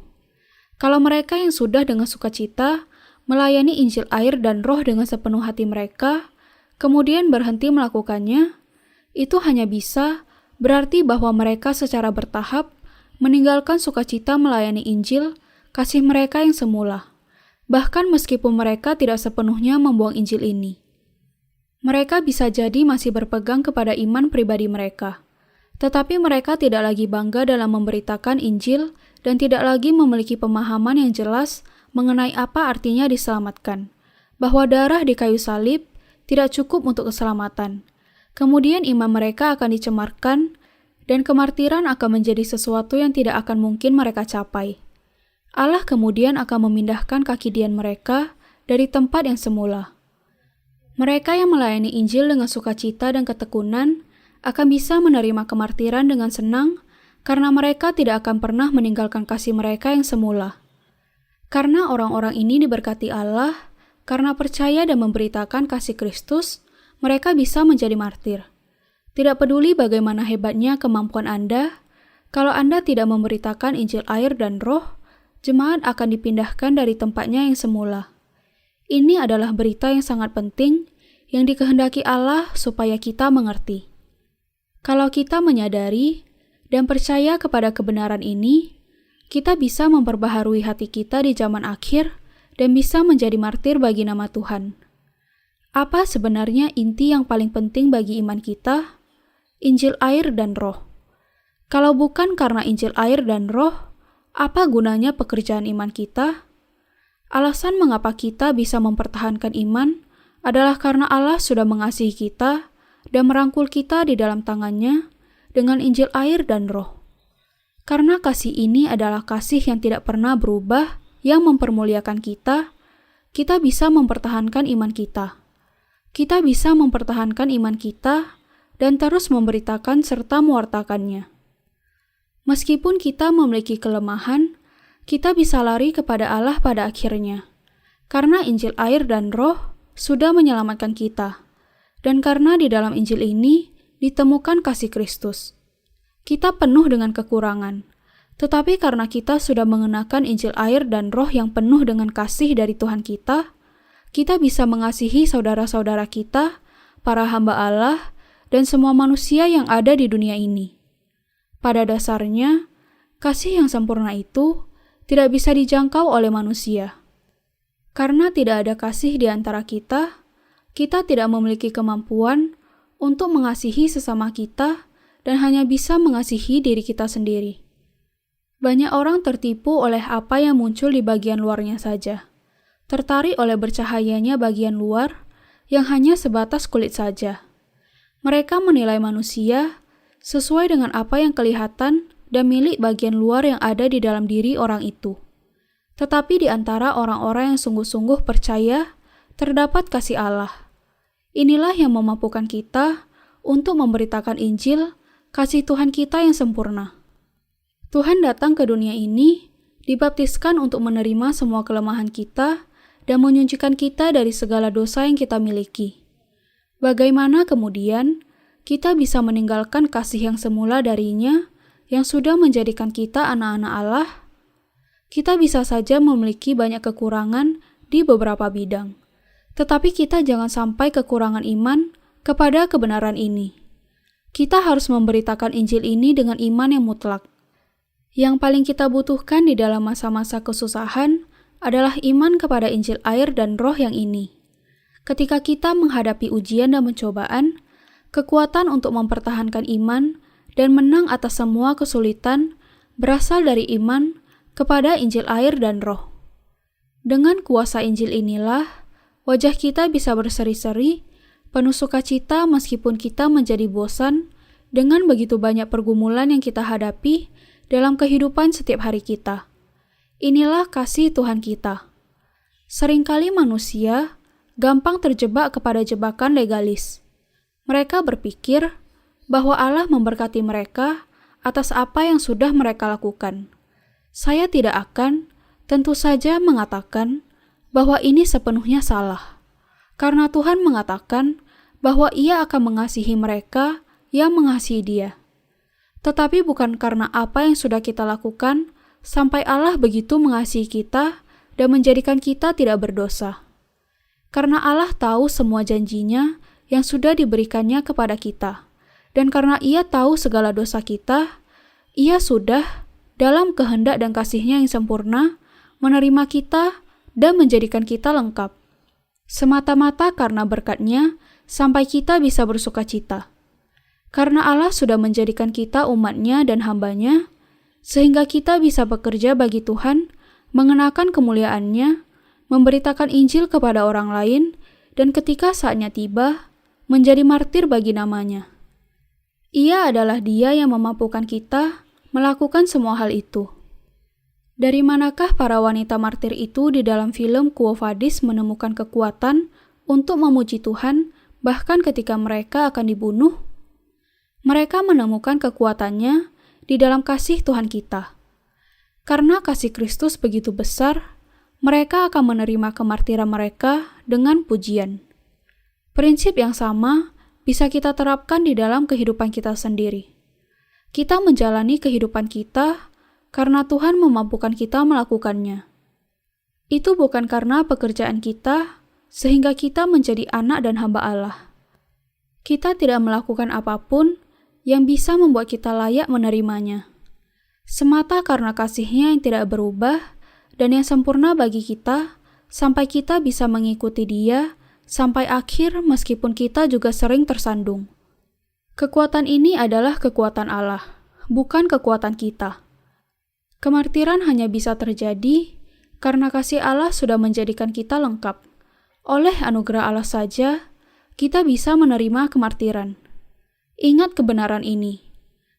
Kalau mereka yang sudah dengan sukacita melayani Injil air dan Roh dengan sepenuh hati mereka, kemudian berhenti melakukannya, itu hanya bisa berarti bahwa mereka secara bertahap meninggalkan sukacita melayani Injil, kasih mereka yang semula, bahkan meskipun mereka tidak sepenuhnya membuang Injil ini. Mereka bisa jadi masih berpegang kepada iman pribadi mereka, tetapi mereka tidak lagi bangga dalam memberitakan Injil dan tidak lagi memiliki pemahaman yang jelas mengenai apa artinya diselamatkan, bahwa darah di kayu salib tidak cukup untuk keselamatan. Kemudian iman mereka akan dicemarkan dan kemartiran akan menjadi sesuatu yang tidak akan mungkin mereka capai. Allah kemudian akan memindahkan kaki dian mereka dari tempat yang semula. Mereka yang melayani Injil dengan sukacita dan ketekunan akan bisa menerima kemartiran dengan senang karena mereka tidak akan pernah meninggalkan kasih mereka yang semula. Karena orang-orang ini diberkati Allah, karena percaya dan memberitakan kasih Kristus, mereka bisa menjadi martir. Tidak peduli bagaimana hebatnya kemampuan Anda, kalau Anda tidak memberitakan Injil air dan Roh, jemaat akan dipindahkan dari tempatnya yang semula. Ini adalah berita yang sangat penting yang dikehendaki Allah supaya kita mengerti. Kalau kita menyadari dan percaya kepada kebenaran ini, kita bisa memperbaharui hati kita di zaman akhir dan bisa menjadi martir bagi nama Tuhan. Apa sebenarnya inti yang paling penting bagi iman kita? Injil air dan Roh. Kalau bukan karena Injil air dan Roh, apa gunanya pekerjaan iman kita? Alasan mengapa kita bisa mempertahankan iman adalah karena Allah sudah mengasihi kita dan merangkul kita di dalam tangannya dengan Injil air dan Roh. Karena kasih ini adalah kasih yang tidak pernah berubah yang mempermuliakan kita, kita bisa mempertahankan iman kita. Kita bisa mempertahankan iman kita dan terus memberitakan serta mewartakannya. Meskipun kita memiliki kelemahan, kita bisa lari kepada Allah pada akhirnya. Karena Injil air dan Roh sudah menyelamatkan kita. Dan karena di dalam Injil ini ditemukan kasih Kristus. Kita penuh dengan kekurangan. Tetapi karena kita sudah mengenakan Injil air dan Roh yang penuh dengan kasih dari Tuhan kita bisa mengasihi saudara-saudara kita, para hamba Allah, dan semua manusia yang ada di dunia ini. Pada dasarnya, kasih yang sempurna itu tidak bisa dijangkau oleh manusia. Karena tidak ada kasih di antara kita tidak memiliki kemampuan untuk mengasihi sesama kita dan hanya bisa mengasihi diri kita sendiri. Banyak orang tertipu oleh apa yang muncul di bagian luarnya saja, tertarik oleh bercahayanya bagian luar yang hanya sebatas kulit saja. Mereka menilai manusia sesuai dengan apa yang kelihatan dan milik bagian luar yang ada di dalam diri orang itu. Tetapi di antara orang-orang yang sungguh-sungguh percaya, terdapat kasih Allah. Inilah yang memampukan kita untuk memberitakan Injil, kasih Tuhan kita yang sempurna. Tuhan datang ke dunia ini, dibaptiskan untuk menerima semua kelemahan kita dan menyucikan kita dari segala dosa yang kita miliki. Bagaimana kemudian kita bisa meninggalkan kasih yang semula darinya yang sudah menjadikan kita anak-anak Allah? Kita bisa saja memiliki banyak kekurangan di beberapa bidang, tetapi kita jangan sampai kekurangan iman kepada kebenaran ini. Kita harus memberitakan Injil ini dengan iman yang mutlak. Yang paling kita butuhkan di dalam masa-masa kesusahan adalah iman kepada Injil air dan Roh yang ini. Ketika kita menghadapi ujian dan pencobaan, kekuatan untuk mempertahankan iman dan menang atas semua kesulitan berasal dari iman kepada Injil air dan Roh. Dengan kuasa Injil inilah, wajah kita bisa berseri-seri, penuh sukacita meskipun kita menjadi bosan dengan begitu banyak pergumulan yang kita hadapi dalam kehidupan setiap hari kita. Inilah kasih Tuhan kita. Seringkali manusia gampang terjebak kepada jebakan legalis. Mereka berpikir bahwa Allah memberkati mereka atas apa yang sudah mereka lakukan. Saya tidak akan tentu saja mengatakan bahwa ini sepenuhnya salah, karena Tuhan mengatakan bahwa Ia akan mengasihi mereka yang mengasihi Dia. Tetapi bukan karena apa yang sudah kita lakukan sampai Allah begitu mengasihi kita dan menjadikan kita tidak berdosa. Karena Allah tahu semua janjinya yang sudah diberikannya kepada kita. Dan karena Ia tahu segala dosa kita, Ia sudah dalam kehendak dan kasih-Nya yang sempurna menerima kita dan menjadikan kita lengkap. Semata-mata karena berkat-Nya sampai kita bisa bersukacita. Karena Allah sudah menjadikan kita umat-Nya dan hamba-Nya, sehingga kita bisa bekerja bagi Tuhan, mengenakan kemuliaan-Nya, memberitakan Injil kepada orang lain, dan ketika saatnya tiba, menjadi martir bagi nama-Nya. Ia adalah Dia yang memampukan kita melakukan semua hal itu. Dari manakah para wanita martir itu di dalam film Quo Vadis menemukan kekuatan untuk memuji Tuhan bahkan ketika mereka akan dibunuh? Mereka menemukan kekuatannya di dalam kasih Tuhan kita. Karena kasih Kristus begitu besar, mereka akan menerima kemartiran mereka dengan pujian. Prinsip yang sama bisa kita terapkan di dalam kehidupan kita sendiri. Kita menjalani kehidupan kita karena Tuhan memampukan kita melakukannya. Itu bukan karena pekerjaan kita, sehingga kita menjadi anak dan hamba Allah. Kita tidak melakukan apapun yang bisa membuat kita layak menerimanya. Semata karena kasih-Nya yang tidak berubah dan yang sempurna bagi kita, sampai kita bisa mengikuti Dia sampai akhir meskipun kita juga sering tersandung. Kekuatan ini adalah kekuatan Allah, bukan kekuatan kita. Kemartiran hanya bisa terjadi karena kasih Allah sudah menjadikan kita lengkap. Oleh anugerah Allah saja, kita bisa menerima kemartiran. Ingat kebenaran ini,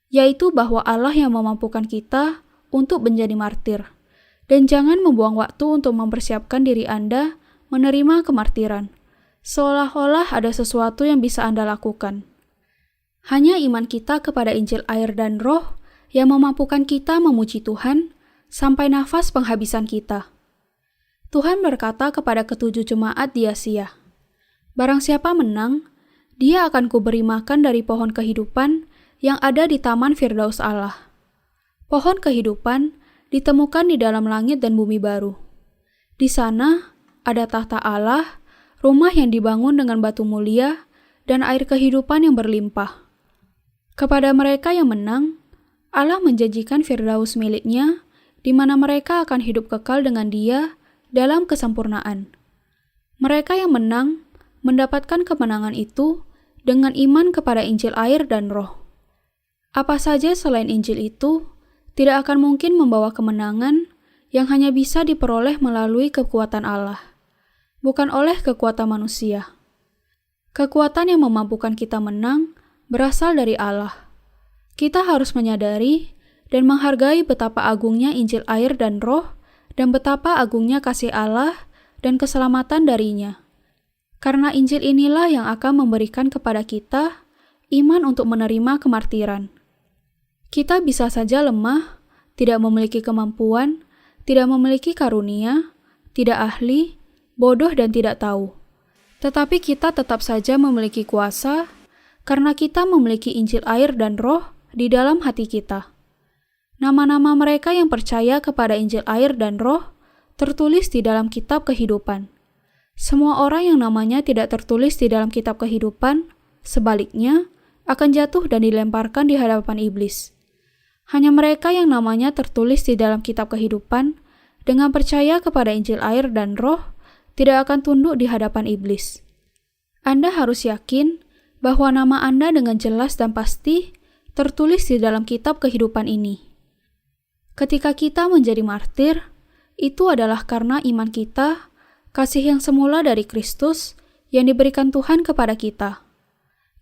yaitu bahwa Allah yang memampukan kita untuk menjadi martir. Dan jangan membuang waktu untuk mempersiapkan diri Anda menerima kemartiran, seolah-olah ada sesuatu yang bisa Anda lakukan. Hanya iman kita kepada Injil air dan Roh yang memampukan kita memuji Tuhan sampai nafas penghabisan kita. Tuhan berkata kepada ketujuh jemaat di Asia, "Barang siapa menang, dia akan kuberi makan dari pohon kehidupan yang ada di taman Firdaus Allah." Pohon kehidupan ditemukan di dalam langit dan bumi baru. Di sana ada tahta Allah, rumah yang dibangun dengan batu mulia, dan air kehidupan yang berlimpah. Kepada mereka yang menang, Allah menjanjikan Firdaus miliknya, di mana mereka akan hidup kekal dengan Dia dalam kesempurnaan. Mereka yang menang mendapatkan kemenangan itu dengan iman kepada Injil air dan Roh. Apa saja selain Injil itu tidak akan mungkin membawa kemenangan yang hanya bisa diperoleh melalui kekuatan Allah, bukan oleh kekuatan manusia. Kekuatan yang memampukan kita menang berasal dari Allah. Kita harus menyadari dan menghargai betapa agungnya Injil air dan Roh, dan betapa agungnya kasih Allah dan keselamatan darinya. Karena Injil inilah yang akan memberikan kepada kita iman untuk menerima kemartiran. Kita bisa saja lemah, tidak memiliki kemampuan, tidak memiliki karunia, tidak ahli, bodoh dan tidak tahu. Tetapi kita tetap saja memiliki kuasa, karena kita memiliki Injil air dan Roh di dalam hati kita. Nama-nama mereka yang percaya kepada Injil air dan Roh tertulis di dalam kitab kehidupan. Semua orang yang namanya tidak tertulis di dalam kitab kehidupan, sebaliknya, akan jatuh dan dilemparkan di hadapan iblis. Hanya mereka yang namanya tertulis di dalam kitab kehidupan, dengan percaya kepada Injil air dan Roh, tidak akan tunduk di hadapan iblis. Anda harus yakin bahwa nama Anda dengan jelas dan pasti tertulis di dalam kitab kehidupan ini. Ketika kita menjadi martir, itu adalah karena iman kita, kasih yang semula dari Kristus yang diberikan Tuhan kepada kita.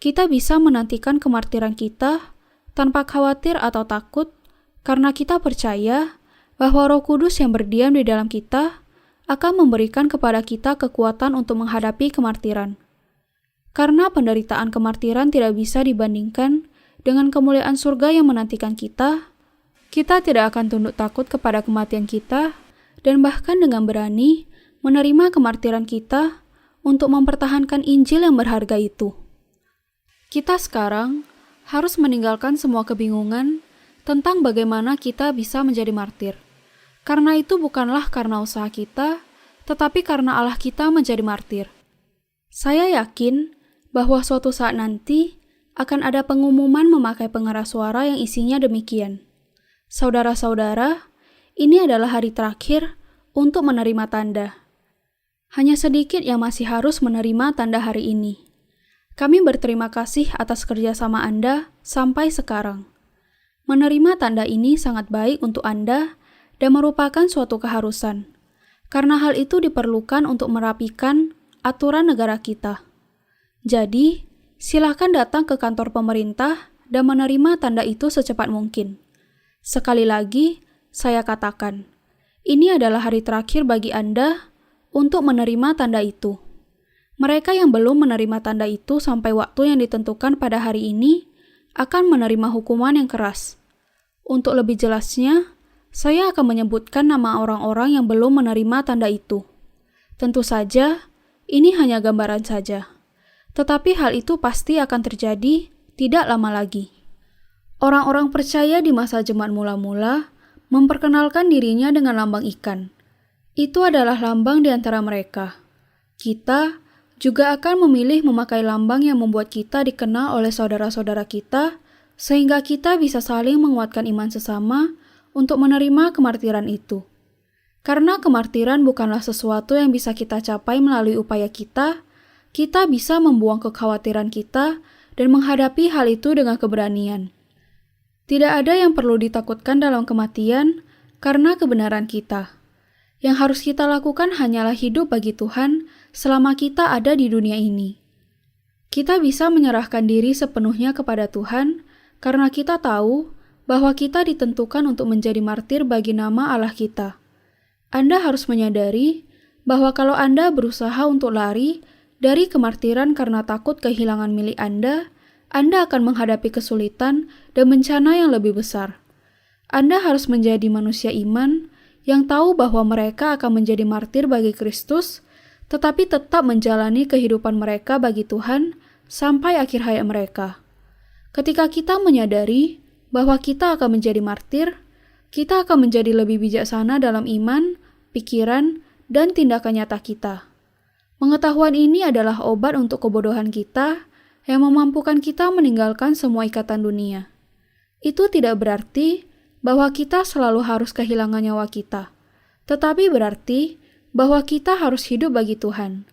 Kita bisa menantikan kemartiran kita tanpa khawatir atau takut, karena kita percaya bahwa Roh Kudus yang berdiam di dalam kita akan memberikan kepada kita kekuatan untuk menghadapi kemartiran. Karena penderitaan kemartiran tidak bisa dibandingkan dengan kemuliaan surga yang menantikan kita tidak akan tunduk takut kepada kematian kita, dan bahkan dengan berani menerima kemartiran kita untuk mempertahankan Injil yang berharga itu. Kita sekarang harus meninggalkan semua kebingungan tentang bagaimana kita bisa menjadi martir. Karena itu bukanlah karena usaha kita, tetapi karena Allah kita menjadi martir. Saya yakin bahwa suatu saat nanti akan ada pengumuman memakai pengeras suara yang isinya demikian. Saudara-saudara, ini adalah hari terakhir untuk menerima tanda. Hanya sedikit yang masih harus menerima tanda hari ini. Kami berterima kasih atas kerjasama Anda sampai sekarang. Menerima tanda ini sangat baik untuk Anda dan merupakan suatu keharusan, karena hal itu diperlukan untuk merapikan aturan negara kita. Jadi, silakan datang ke kantor pemerintah dan menerima tanda itu secepat mungkin. Sekali lagi, saya katakan, ini adalah hari terakhir bagi Anda untuk menerima tanda itu. Mereka yang belum menerima tanda itu sampai waktu yang ditentukan pada hari ini akan menerima hukuman yang keras. Untuk lebih jelasnya, saya akan menyebutkan nama orang-orang yang belum menerima tanda itu. Tentu saja, ini hanya gambaran saja. Tetapi hal itu pasti akan terjadi tidak lama lagi. Orang-orang percaya di masa jemaat mula-mula memperkenalkan dirinya dengan lambang ikan. Itu adalah lambang di antara mereka. Kita juga akan memilih memakai lambang yang membuat kita dikenal oleh saudara-saudara kita, sehingga kita bisa saling menguatkan iman sesama untuk menerima kemartiran itu. Karena kemartiran bukanlah sesuatu yang bisa kita capai melalui upaya kita bisa membuang kekhawatiran kita dan menghadapi hal itu dengan keberanian. Tidak ada yang perlu ditakutkan dalam kematian karena kebenaran kita. Yang harus kita lakukan hanyalah hidup bagi Tuhan selama kita ada di dunia ini. Kita bisa menyerahkan diri sepenuhnya kepada Tuhan karena kita tahu bahwa kita ditentukan untuk menjadi martir bagi nama Allah kita. Anda harus menyadari bahwa kalau Anda berusaha untuk lari dari kemartiran karena takut kehilangan milik Anda akan menghadapi kesulitan dan bencana yang lebih besar. Anda harus menjadi manusia iman yang tahu bahwa mereka akan menjadi martir bagi Kristus, tetapi tetap menjalani kehidupan mereka bagi Tuhan sampai akhir hayat mereka. Ketika kita menyadari bahwa kita akan menjadi martir, kita akan menjadi lebih bijaksana dalam iman, pikiran, dan tindakan nyata kita. Pengetahuan ini adalah obat untuk kebodohan kita yang memampukan kita meninggalkan semua ikatan dunia. Itu tidak berarti bahwa kita selalu harus kehilangan nyawa kita, tetapi berarti bahwa kita harus hidup bagi Tuhan.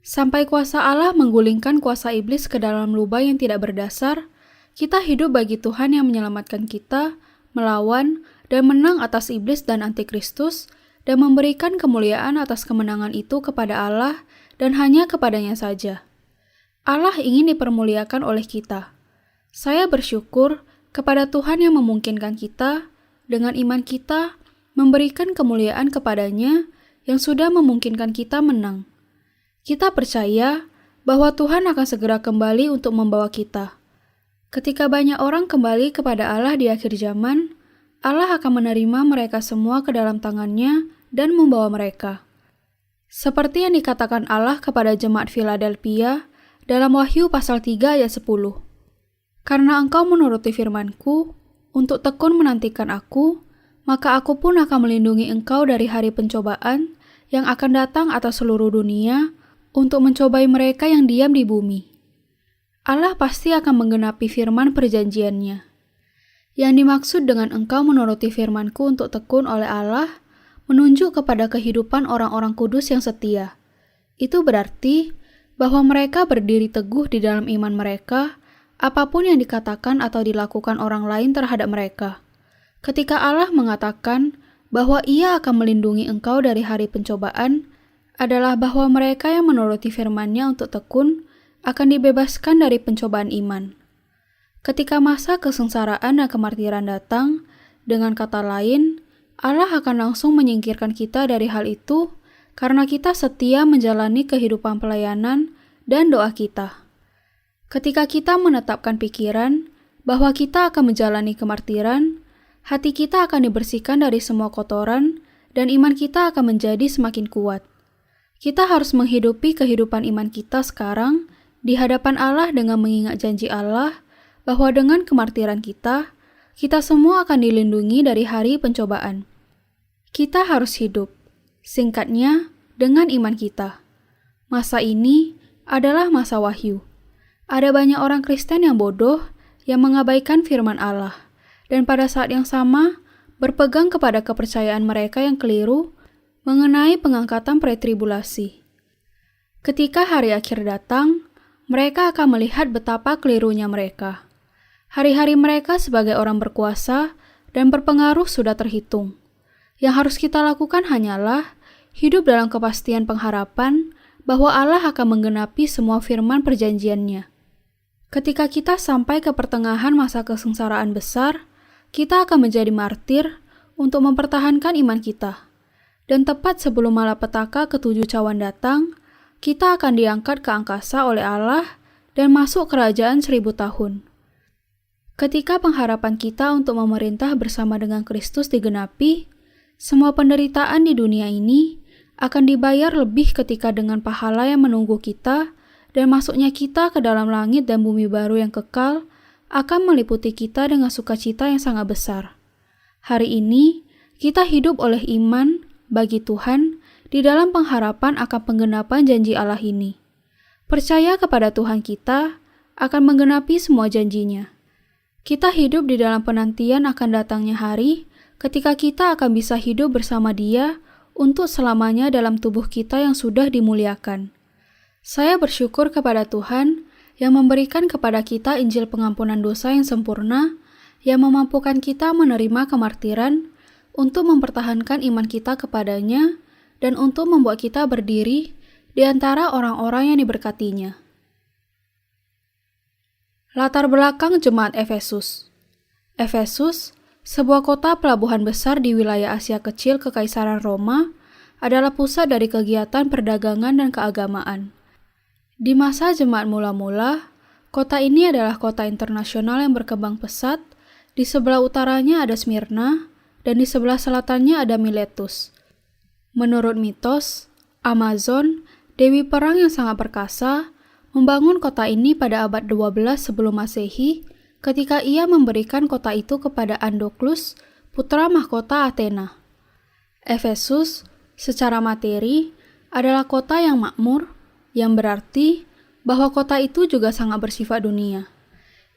Sampai kuasa Allah menggulingkan kuasa iblis ke dalam lubang yang tidak berdasar, kita hidup bagi Tuhan yang menyelamatkan kita, melawan, dan menang atas iblis dan antikristus, dan memberikan kemuliaan atas kemenangan itu kepada Allah dan hanya kepadanya saja. Allah ingin dipermuliakan oleh kita. Saya bersyukur kepada Tuhan yang memungkinkan kita, dengan iman kita, memberikan kemuliaan kepadanya yang sudah memungkinkan kita menang. Kita percaya bahwa Tuhan akan segera kembali untuk membawa kita. Ketika banyak orang kembali kepada Allah di akhir zaman, Allah akan menerima mereka semua ke dalam tangannya dan membawa mereka. Seperti yang dikatakan Allah kepada jemaat Philadelphia dalam Wahyu pasal 3 ayat 10. Karena engkau menuruti firman-Ku, untuk tekun menantikan Aku, maka Aku pun akan melindungi engkau dari hari pencobaan yang akan datang atas seluruh dunia untuk mencobai mereka yang diam di bumi. Allah pasti akan menggenapi firman perjanjiannya. Yang dimaksud dengan engkau menuruti firman-Ku untuk tekun oleh Allah, menunjuk kepada kehidupan orang-orang kudus yang setia. Itu berarti bahwa mereka berdiri teguh di dalam iman mereka, apapun yang dikatakan atau dilakukan orang lain terhadap mereka. Ketika Allah mengatakan bahwa Ia akan melindungi engkau dari hari pencobaan, adalah bahwa mereka yang menuruti firman-Nya untuk tekun akan dibebaskan dari pencobaan iman. Ketika masa kesengsaraan dan kemartiran datang, dengan kata lain, Allah akan langsung menyingkirkan kita dari hal itu karena kita setia menjalani kehidupan pelayanan dan doa kita. Ketika kita menetapkan pikiran bahwa kita akan menjalani kemartiran, hati kita akan dibersihkan dari semua kotoran dan iman kita akan menjadi semakin kuat. Kita harus menghidupi kehidupan iman kita sekarang di hadapan Allah dengan mengingat janji Allah bahwa dengan kemartiran kita semua akan dilindungi dari hari pencobaan. Kita harus hidup, singkatnya, dengan iman kita. Masa ini adalah masa wahyu. Ada banyak orang Kristen yang bodoh yang mengabaikan firman Allah, dan pada saat yang sama berpegang kepada kepercayaan mereka yang keliru mengenai pengangkatan pretribulasi. Ketika hari akhir datang, mereka akan melihat betapa kelirunya mereka. Hari-hari mereka sebagai orang berkuasa dan berpengaruh sudah terhitung. Yang harus kita lakukan hanyalah hidup dalam kepastian pengharapan bahwa Allah akan menggenapi semua firman perjanjiannya. Ketika kita sampai ke pertengahan masa kesengsaraan besar, kita akan menjadi martir untuk mempertahankan iman kita. Dan tepat sebelum malapetaka ketujuh cawan datang, kita akan diangkat ke angkasa oleh Allah dan masuk kerajaan 1000 tahun. Ketika pengharapan kita untuk memerintah bersama dengan Kristus digenapi, semua penderitaan di dunia ini akan dibayar lebih ketika dengan pahala yang menunggu kita dan masuknya kita ke dalam langit dan bumi baru yang kekal akan meliputi kita dengan sukacita yang sangat besar. Hari ini, kita hidup oleh iman bagi Tuhan di dalam pengharapan akan penggenapan janji Allah ini. Percaya kepada Tuhan kita akan menggenapi semua janjinya. Kita hidup di dalam penantian akan datangnya hari ketika kita akan bisa hidup bersama Dia untuk selamanya dalam tubuh kita yang sudah dimuliakan. Saya bersyukur kepada Tuhan yang memberikan kepada kita Injil pengampunan dosa yang sempurna, yang memampukan kita menerima kemartiran untuk mempertahankan iman kita kepadanya dan untuk membuat kita berdiri di antara orang-orang yang diberkatinya. Latar belakang Jemaat Efesus. Efesus, sebuah kota pelabuhan besar di wilayah Asia Kecil Kekaisaran Roma, adalah pusat dari kegiatan perdagangan dan keagamaan. Di masa jemaat mula-mula, kota ini adalah kota internasional yang berkembang pesat. Di sebelah utaranya ada Smyrna, dan di sebelah selatannya ada Miletus. Menurut mitos, Amazon, dewi perang yang sangat perkasa, membangun kota ini pada abad 12 sebelum Masehi ketika ia memberikan kota itu kepada Andoklus, putra mahkota Athena. Efesus secara materi adalah kota yang makmur, yang berarti bahwa kota itu juga sangat bersifat dunia.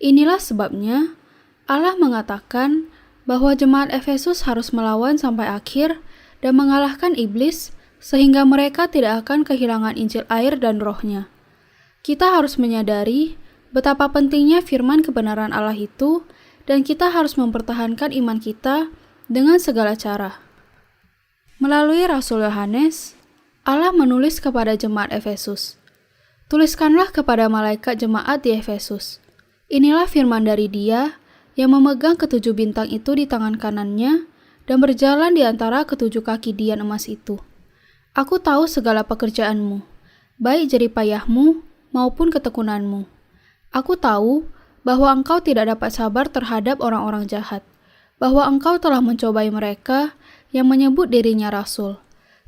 Inilah sebabnya Allah mengatakan bahwa jemaat Efesus harus melawan sampai akhir dan mengalahkan iblis sehingga mereka tidak akan kehilangan Injil air dan rohnya. Kita harus menyadari betapa pentingnya firman kebenaran Allah itu dan kita harus mempertahankan iman kita dengan segala cara. Melalui Rasul Yohanes, Allah menulis kepada jemaat Efesus. Tuliskanlah kepada malaikat jemaat di Efesus. Inilah firman dari Dia yang memegang ketujuh bintang itu di tangan kanannya dan berjalan di antara ketujuh kaki dian emas itu. Aku tahu segala pekerjaanmu, baik jeripayahmu maupun ketekunanmu. Aku tahu bahwa engkau tidak dapat sabar terhadap orang-orang jahat, bahwa engkau telah mencobai mereka yang menyebut dirinya rasul,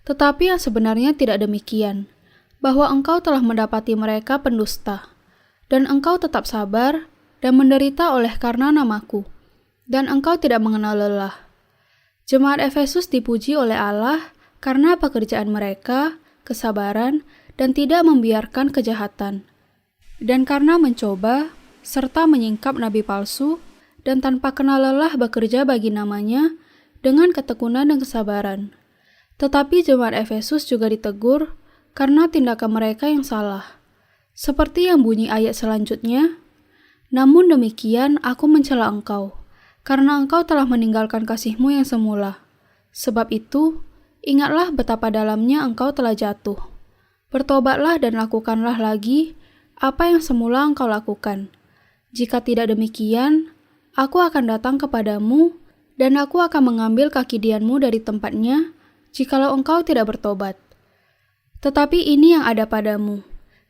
tetapi yang sebenarnya tidak demikian, bahwa engkau telah mendapati mereka pendusta, dan engkau tetap sabar dan menderita oleh karena namaku, dan engkau tidak mengenal lelah. Jemaat Efesus dipuji oleh Allah karena pekerjaan mereka, kesabaran, dan tidak membiarkan kejahatan. Dan karena mencoba, serta menyingkap nabi palsu, dan tanpa kenal lelah bekerja bagi namanya, dengan ketekunan dan kesabaran. Tetapi jemaat Efesus juga ditegur karena tindakan mereka yang salah. Seperti yang bunyi ayat selanjutnya, namun demikian aku mencela engkau, karena engkau telah meninggalkan kasihmu yang semula. Sebab itu, ingatlah betapa dalamnya engkau telah jatuh. Bertobatlah dan lakukanlah lagi apa yang semula engkau lakukan. Jika tidak demikian, aku akan datang kepadamu, dan aku akan mengambil kaki dianmu dari tempatnya, jikalau engkau tidak bertobat. Tetapi ini yang ada padamu,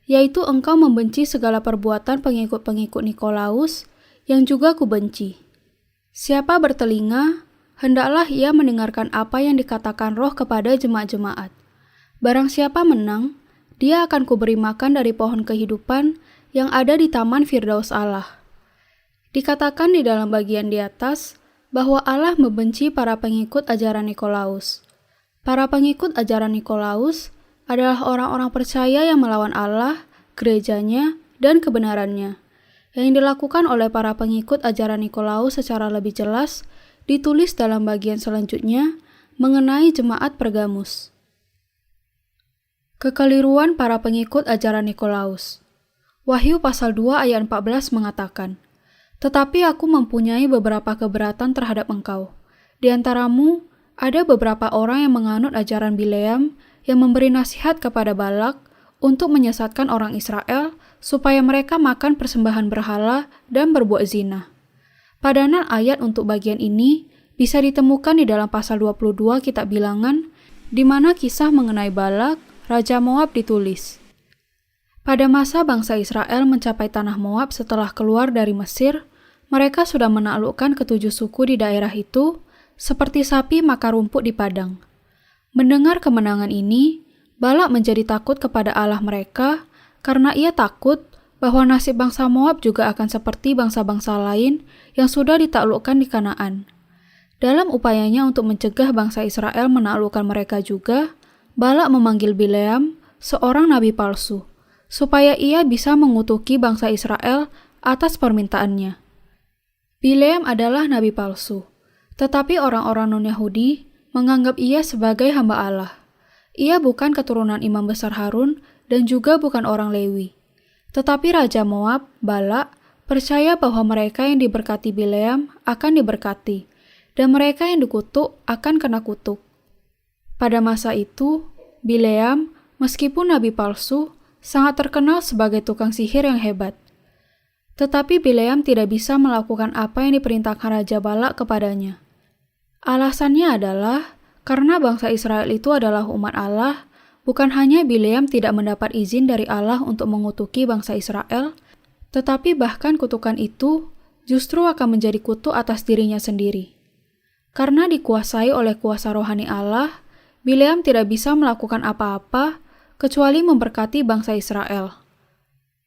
yaitu engkau membenci segala perbuatan pengikut-pengikut Nikolaus, yang juga kubenci. Siapa bertelinga, hendaklah ia mendengarkan apa yang dikatakan Roh kepada jemaat-jemaat. Barang siapa menang, dia akan kuberi makan dari pohon kehidupan yang ada di taman Firdaus Allah. Dikatakan di dalam bagian di atas bahwa Allah membenci para pengikut ajaran Nikolaus. Para pengikut ajaran Nikolaus adalah orang-orang percaya yang melawan Allah, gerejanya, dan kebenarannya. Yang dilakukan oleh para pengikut ajaran Nikolaus secara lebih jelas ditulis dalam bagian selanjutnya mengenai jemaat Pergamus. Kekeliruan para pengikut ajaran Nikolaus. Wahyu pasal 2 ayat 14 mengatakan, "Tetapi aku mempunyai beberapa keberatan terhadap engkau. Di antaramu ada beberapa orang yang menganut ajaran Bileam yang memberi nasihat kepada Balak untuk menyesatkan orang Israel supaya mereka makan persembahan berhala dan berbuat zina." Padanan ayat untuk bagian ini bisa ditemukan di dalam pasal 22 kitab Bilangan, di mana kisah mengenai Balak, Raja Moab ditulis. Pada masa bangsa Israel mencapai tanah Moab setelah keluar dari Mesir, mereka sudah menaklukkan ketujuh suku di daerah itu, seperti sapi makan rumput di padang. Mendengar kemenangan ini, Balak menjadi takut kepada Allah mereka, karena ia takut bahwa nasib bangsa Moab juga akan seperti bangsa-bangsa lain yang sudah ditaklukkan di Kanaan. Dalam upayanya untuk mencegah bangsa Israel menaklukkan mereka juga, Balak memanggil Bileam, seorang nabi palsu, supaya ia bisa mengutuki bangsa Israel atas permintaannya. Bileam adalah nabi palsu, tetapi orang-orang non-Yahudi menganggap ia sebagai hamba Allah. Ia bukan keturunan imam besar Harun dan juga bukan orang Lewi. Tetapi Raja Moab, Balak, percaya bahwa mereka yang diberkati Bileam akan diberkati, dan mereka yang dikutuk akan kena kutuk. Pada masa itu, Bileam, meskipun nabi palsu, sangat terkenal sebagai tukang sihir yang hebat. Tetapi Bileam tidak bisa melakukan apa yang diperintahkan Raja Balak kepadanya. Alasannya adalah karena bangsa Israel itu adalah umat Allah. Bukan hanya Bileam tidak mendapat izin dari Allah untuk mengutuki bangsa Israel, tetapi bahkan kutukan itu justru akan menjadi kutuk atas dirinya sendiri. Karena dikuasai oleh kuasa rohani Allah, Bileam tidak bisa melakukan apa-apa kecuali memberkati bangsa Israel.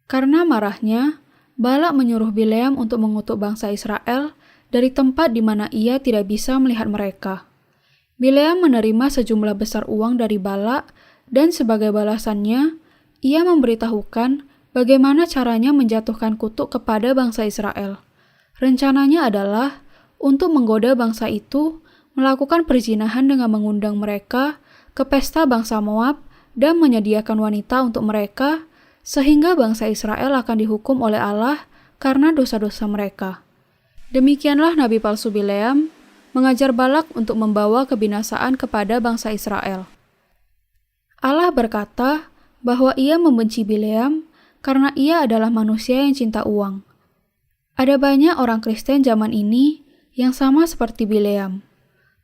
Karena marahnya, Balak menyuruh Bileam untuk mengutuk bangsa Israel dari tempat di mana ia tidak bisa melihat mereka. Bileam menerima sejumlah besar uang dari Balak, dan sebagai balasannya, ia memberitahukan bagaimana caranya menjatuhkan kutuk kepada bangsa Israel. Rencananya adalah untuk menggoda bangsa itu melakukan perzinahan dengan mengundang mereka ke pesta bangsa Moab dan menyediakan wanita untuk mereka, sehingga bangsa Israel akan dihukum oleh Allah karena dosa-dosa mereka. Demikianlah Nabi palsu Bileam mengajar Balak untuk membawa kebinasaan kepada bangsa Israel. Allah berkata bahwa ia membenci Bileam karena ia adalah manusia yang cinta uang. Ada banyak orang Kristen zaman ini yang sama seperti Bileam.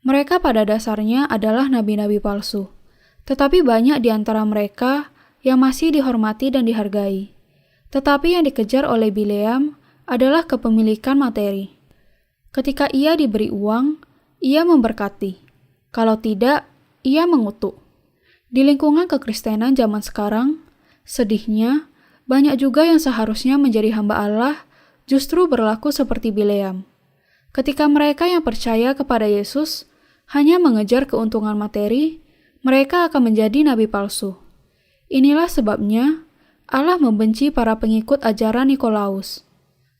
Mereka pada dasarnya adalah nabi-nabi palsu, tetapi banyak di antara mereka yang masih dihormati dan dihargai. Tetapi yang dikejar oleh Bileam adalah kepemilikan materi. Ketika ia diberi uang, ia memberkati. Kalau tidak, ia mengutuk. Di lingkungan kekristenan zaman sekarang, sedihnya, banyak juga yang seharusnya menjadi hamba Allah justru berlaku seperti Bileam. Ketika mereka yang percaya kepada Yesus hanya mengejar keuntungan materi, mereka akan menjadi nabi palsu. Inilah sebabnya Allah membenci para pengikut ajaran Nikolaus.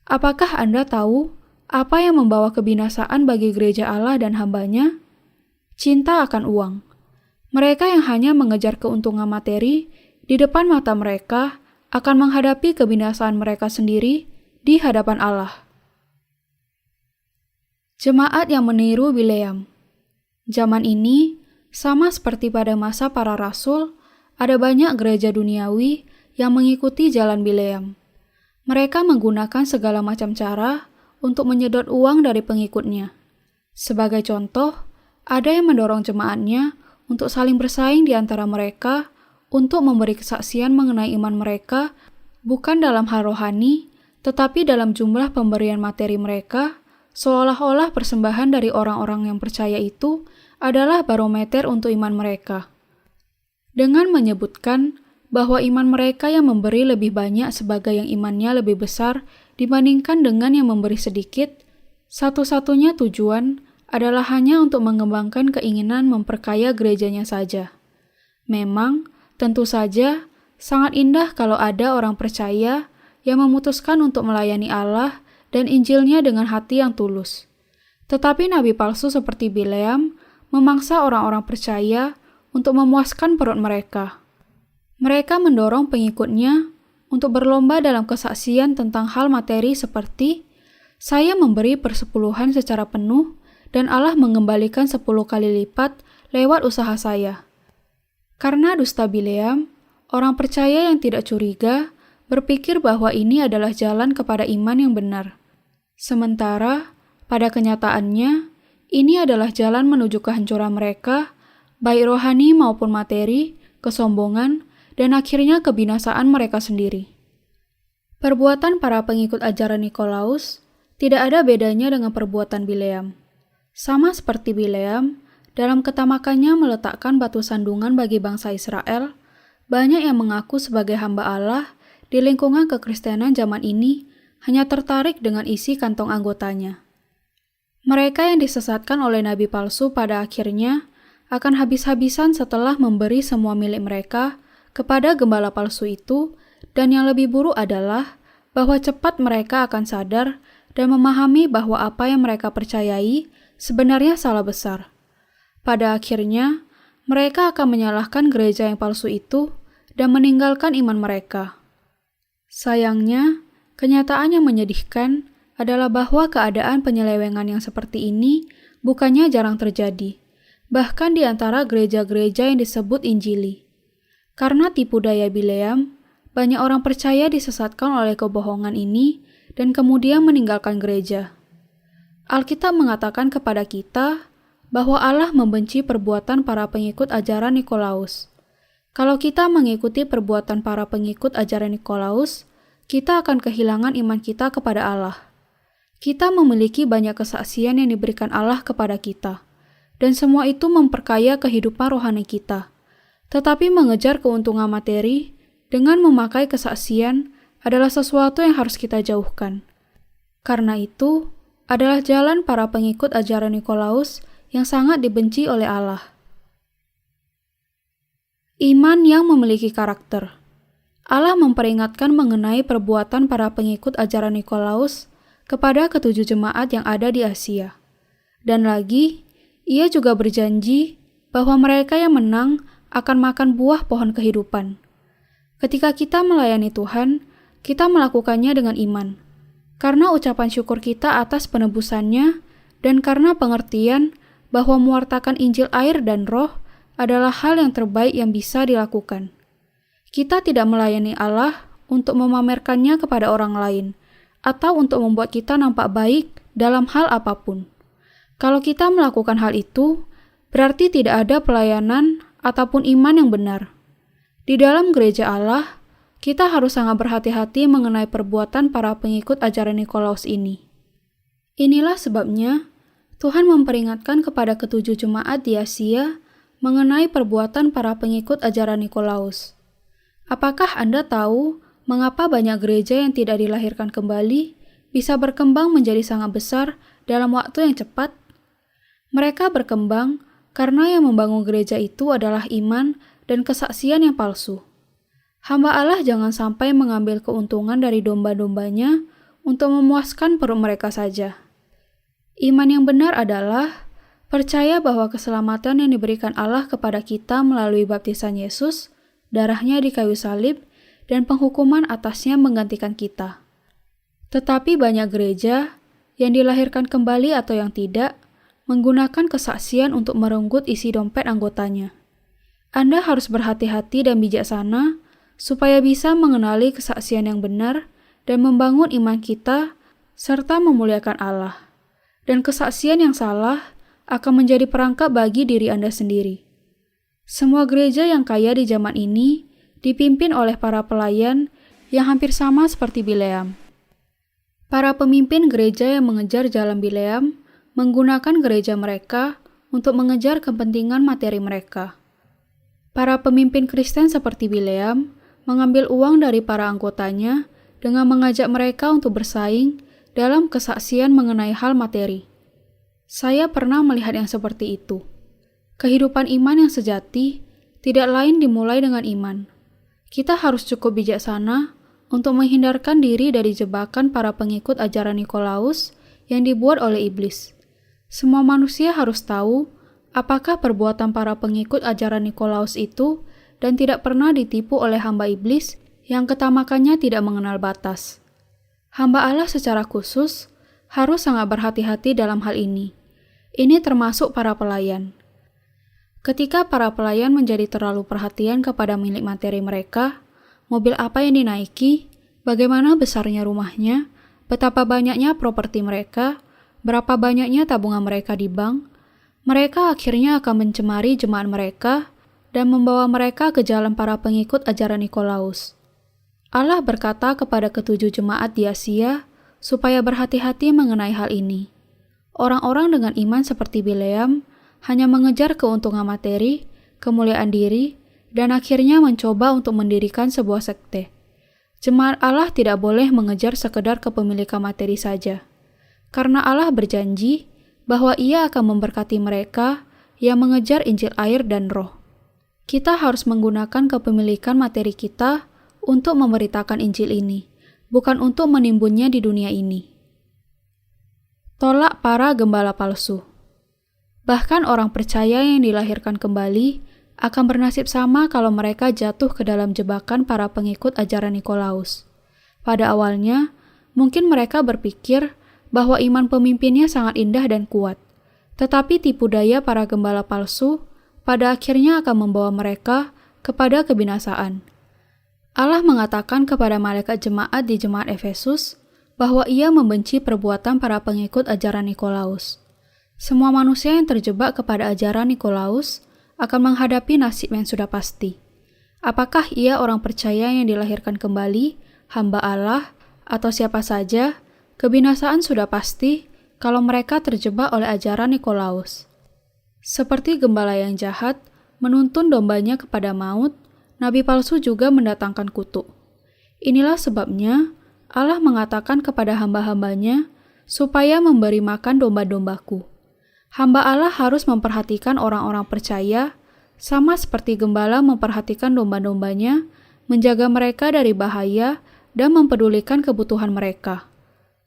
Apakah Anda tahu apa yang membawa kebinasaan bagi gereja Allah dan hambanya? Cinta akan uang. Mereka yang hanya mengejar keuntungan materi di depan mata mereka akan menghadapi kebinasaan mereka sendiri di hadapan Allah. Jemaat yang meniru Bileam. Zaman ini, sama seperti pada masa para rasul, ada banyak gereja duniawi yang mengikuti jalan Bileam. Mereka menggunakan segala macam cara untuk menyedot uang dari pengikutnya. Sebagai contoh, ada yang mendorong jemaatnya untuk saling bersaing di antara mereka untuk memberi kesaksian mengenai iman mereka bukan dalam hal rohani, tetapi dalam jumlah pemberian materi mereka, seolah-olah persembahan dari orang-orang yang percaya itu adalah barometer untuk iman mereka. Dengan menyebutkan bahwa iman mereka yang memberi lebih banyak sebagai yang imannya lebih besar dibandingkan dengan yang memberi sedikit, satu-satunya tujuan adalah hanya untuk mengembangkan keinginan memperkaya gerejanya saja. Memang, tentu saja, sangat indah kalau ada orang percaya yang memutuskan untuk melayani Allah dan Injilnya dengan hati yang tulus. Tetapi nabi palsu seperti Bileam memangsa orang-orang percaya untuk memuaskan perut mereka. Mereka mendorong pengikutnya untuk berlomba dalam kesaksian tentang hal materi seperti, saya memberi persepuluhan secara penuh dan Allah mengembalikan 10 kali lipat lewat usaha saya. Karena dusta Bileam, orang percaya yang tidak curiga berpikir bahwa ini adalah jalan kepada iman yang benar. Sementara, pada kenyataannya, ini adalah jalan menuju kehancuran mereka, baik rohani maupun materi, kesombongan, dan akhirnya kebinasaan mereka sendiri. Perbuatan para pengikut ajaran Nikolaus tidak ada bedanya dengan perbuatan Bileam. Sama seperti Bileam, dalam ketamakannya meletakkan batu sandungan bagi bangsa Israel, banyak yang mengaku sebagai hamba Allah di lingkungan kekristenan zaman ini hanya tertarik dengan isi kantong anggotanya. Mereka yang disesatkan oleh nabi palsu pada akhirnya akan habis-habisan setelah memberi semua milik mereka kepada gembala palsu itu, dan yang lebih buruk adalah bahwa cepat mereka akan sadar dan memahami bahwa apa yang mereka percayai sebenarnya salah besar. Pada akhirnya, mereka akan menyalahkan gereja yang palsu itu dan meninggalkan iman mereka. Sayangnya, kenyataan yang menyedihkan adalah bahwa keadaan penyelewengan yang seperti ini bukannya jarang terjadi, bahkan di antara gereja-gereja yang disebut Injili. Karena tipu daya Bileam, banyak orang percaya disesatkan oleh kebohongan ini dan kemudian meninggalkan gereja. Alkitab mengatakan kepada kita bahwa Allah membenci perbuatan para pengikut ajaran Nikolaus. Kalau kita mengikuti perbuatan para pengikut ajaran Nikolaus, kita akan kehilangan iman kita kepada Allah. Kita memiliki banyak kesaksian yang diberikan Allah kepada kita, dan semua itu memperkaya kehidupan rohani kita. Tetapi mengejar keuntungan materi dengan memakai kesaksian adalah sesuatu yang harus kita jauhkan. Karena itu, adalah jalan para pengikut ajaran Nikolaus yang sangat dibenci oleh Allah. Iman yang memiliki karakter. Allah memperingatkan mengenai perbuatan para pengikut ajaran Nikolaus kepada ketujuh jemaat yang ada di Asia. Dan lagi, ia juga berjanji bahwa mereka yang menang akan makan buah pohon kehidupan. Ketika kita melayani Tuhan, kita melakukannya dengan iman. Karena ucapan syukur kita atas penebusannya dan karena pengertian bahwa mewartakan Injil air dan Roh adalah hal yang terbaik yang bisa dilakukan. Kita tidak melayani Allah untuk memamerkannya kepada orang lain atau untuk membuat kita nampak baik dalam hal apapun. Kalau kita melakukan hal itu, berarti tidak ada pelayanan ataupun iman yang benar. Di dalam gereja Allah, kita harus sangat berhati-hati mengenai perbuatan para pengikut ajaran Nikolaus ini. Inilah sebabnya Tuhan memperingatkan kepada ketujuh jemaat di Asia mengenai perbuatan para pengikut ajaran Nikolaus. Apakah Anda tahu mengapa banyak gereja yang tidak dilahirkan kembali bisa berkembang menjadi sangat besar dalam waktu yang cepat? Mereka berkembang karena yang membangun gereja itu adalah iman dan kesaksian yang palsu. Hamba Allah jangan sampai mengambil keuntungan dari domba-dombanya untuk memuaskan perut mereka saja. Iman yang benar adalah percaya bahwa keselamatan yang diberikan Allah kepada kita melalui baptisan Yesus, darahnya di kayu salib, dan penghukuman atasnya menggantikan kita. Tetapi banyak gereja yang dilahirkan kembali atau yang tidak, menggunakan kesaksian untuk merenggut isi dompet anggotanya. Anda harus berhati-hati dan bijaksana supaya bisa mengenali kesaksian yang benar dan membangun iman kita serta memuliakan Allah. Dan kesaksian yang salah akan menjadi perangkap bagi diri Anda sendiri. Semua gereja yang kaya di zaman ini dipimpin oleh para pelayan yang hampir sama seperti Bileam. Para pemimpin gereja yang mengejar jalan Bileam menggunakan gereja mereka untuk mengejar kepentingan materi mereka. Para pemimpin Kristen seperti Bileam mengambil uang dari para anggotanya dengan mengajak mereka untuk bersaing dalam kesaksian mengenai hal materi. Saya pernah melihat yang seperti itu. Kehidupan iman yang sejati tidak lain dimulai dengan iman. Kita harus cukup bijaksana untuk menghindarkan diri dari jebakan para pengikut ajaran Nikolaus yang dibuat oleh iblis. Semua manusia harus tahu apakah perbuatan para pengikut ajaran Nikolaus itu dan tidak pernah ditipu oleh hamba iblis yang ketamakannya tidak mengenal batas. Hamba Allah secara khusus harus sangat berhati-hati dalam hal ini. Ini termasuk para pelayan. Ketika para pelayan menjadi terlalu perhatian kepada milik materi mereka, mobil apa yang dinaiki, bagaimana besarnya rumahnya, betapa banyaknya properti mereka, berapa banyaknya tabungan mereka di bank, mereka akhirnya akan mencemari jemaat mereka dan membawa mereka ke jalan para pengikut ajaran Nikolaus. Allah berkata kepada ketujuh jemaat di Asia supaya berhati-hati mengenai hal ini. Orang-orang dengan iman seperti Bileam hanya mengejar keuntungan materi, kemuliaan diri, dan akhirnya mencoba untuk mendirikan sebuah sekte. Jemaat Allah tidak boleh mengejar sekedar kepemilikan materi saja. Karena Allah berjanji bahwa Ia akan memberkati mereka yang mengejar Injil air dan Roh. Kita harus menggunakan kepemilikan materi kita untuk memberitakan Injil ini, bukan untuk menimbunnya di dunia ini. Tolak para gembala palsu. Bahkan orang percaya yang dilahirkan kembali akan bernasib sama kalau mereka jatuh ke dalam jebakan para pengikut ajaran Nikolaus. Pada awalnya, mungkin mereka berpikir bahwa iman pemimpinnya sangat indah dan kuat, tetapi tipu daya para gembala palsu pada akhirnya akan membawa mereka kepada kebinasaan. Allah mengatakan kepada malaikat jemaat di jemaat Efesus bahwa Ia membenci perbuatan para pengikut ajaran Nikolaus. Semua manusia yang terjebak kepada ajaran Nikolaus akan menghadapi nasib yang sudah pasti. Apakah ia orang percaya yang dilahirkan kembali, hamba Allah, atau siapa saja, kebinasaan sudah pasti kalau mereka terjebak oleh ajaran Nikolaus. Seperti gembala yang jahat menuntun dombanya kepada maut, nabi palsu juga mendatangkan kutuk. Inilah sebabnya Allah mengatakan kepada hamba-hambanya supaya memberi makan domba-dombaku. Hamba Allah harus memperhatikan orang-orang percaya, sama seperti gembala memperhatikan domba-dombanya, menjaga mereka dari bahaya, dan mempedulikan kebutuhan mereka.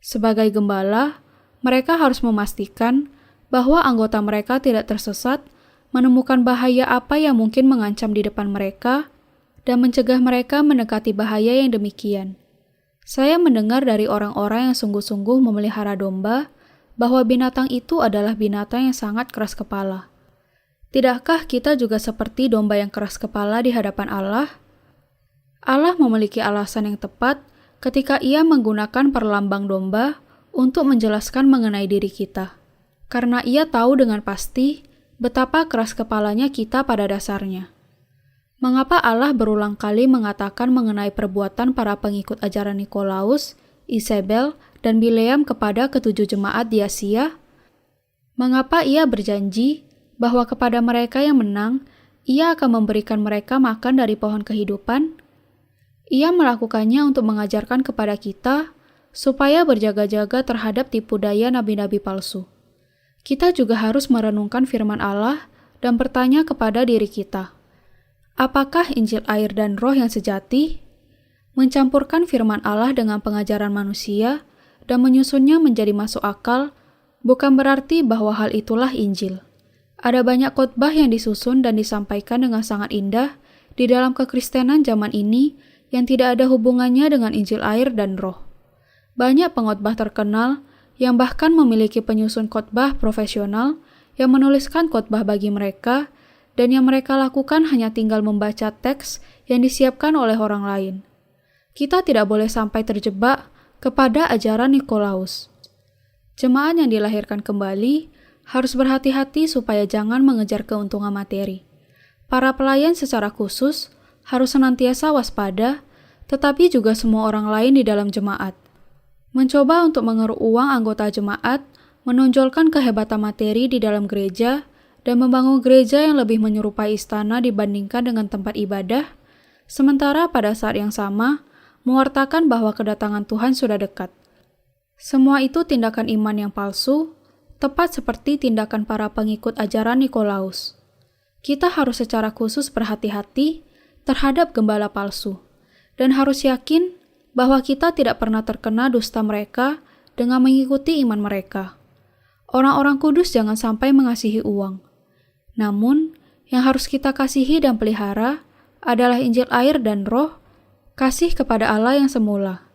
Sebagai gembala, mereka harus memastikan bahwa anggota mereka tidak tersesat, menemukan bahaya apa yang mungkin mengancam di depan mereka, dan mencegah mereka mendekati bahaya yang demikian. Saya mendengar dari orang-orang yang sungguh-sungguh memelihara domba, bahwa binatang itu adalah binatang yang sangat keras kepala. Tidakkah kita juga seperti domba yang keras kepala di hadapan Allah? Allah memiliki alasan yang tepat ketika Ia menggunakan perlambang domba untuk menjelaskan mengenai diri kita. Karena Ia tahu dengan pasti betapa keras kepalanya kita pada dasarnya. Mengapa Allah berulang kali mengatakan mengenai perbuatan para pengikut ajaran Nikolaus, Isabel, dan Bileam kepada ketujuh jemaat di Asia? Mengapa Ia berjanji bahwa kepada mereka yang menang, Ia akan memberikan mereka makan dari pohon kehidupan? Ia melakukannya untuk mengajarkan kepada kita supaya berjaga-jaga terhadap tipu daya nabi-nabi palsu. Kita juga harus merenungkan firman Allah dan bertanya kepada diri kita, apakah Injil air dan roh yang sejati? Mencampurkan firman Allah dengan pengajaran manusia dan menyusunnya menjadi masuk akal bukan berarti bahwa hal itulah Injil. Ada banyak khotbah yang disusun dan disampaikan dengan sangat indah di dalam kekristenan zaman ini yang tidak ada hubungannya dengan Injil air dan roh. Banyak pengkhotbah terkenal yang bahkan memiliki penyusun khotbah profesional yang menuliskan khotbah bagi mereka, dan yang mereka lakukan hanya tinggal membaca teks yang disiapkan oleh orang lain. Kita tidak boleh sampai terjebak kepada ajaran Nikolaus. Jemaat yang dilahirkan kembali harus berhati-hati supaya jangan mengejar keuntungan materi. Para pelayan secara khusus harus senantiasa waspada, tetapi juga semua orang lain di dalam jemaat. Mencoba untuk mengeruk uang anggota jemaat, menonjolkan kehebatan materi di dalam gereja, dan membangun gereja yang lebih menyerupai istana dibandingkan dengan tempat ibadah, sementara pada saat yang sama, mewartakan bahwa kedatangan Tuhan sudah dekat. Semua itu tindakan iman yang palsu, tepat seperti tindakan para pengikut ajaran Nikolaus. Kita harus secara khusus berhati-hati terhadap gembala palsu, dan harus yakin bahwa kita tidak pernah terkena dusta mereka dengan mengikuti iman mereka. Orang-orang kudus jangan sampai mengasihi uang. Namun, yang harus kita kasihi dan pelihara adalah Injil air dan roh, kasih kepada Allah yang semula.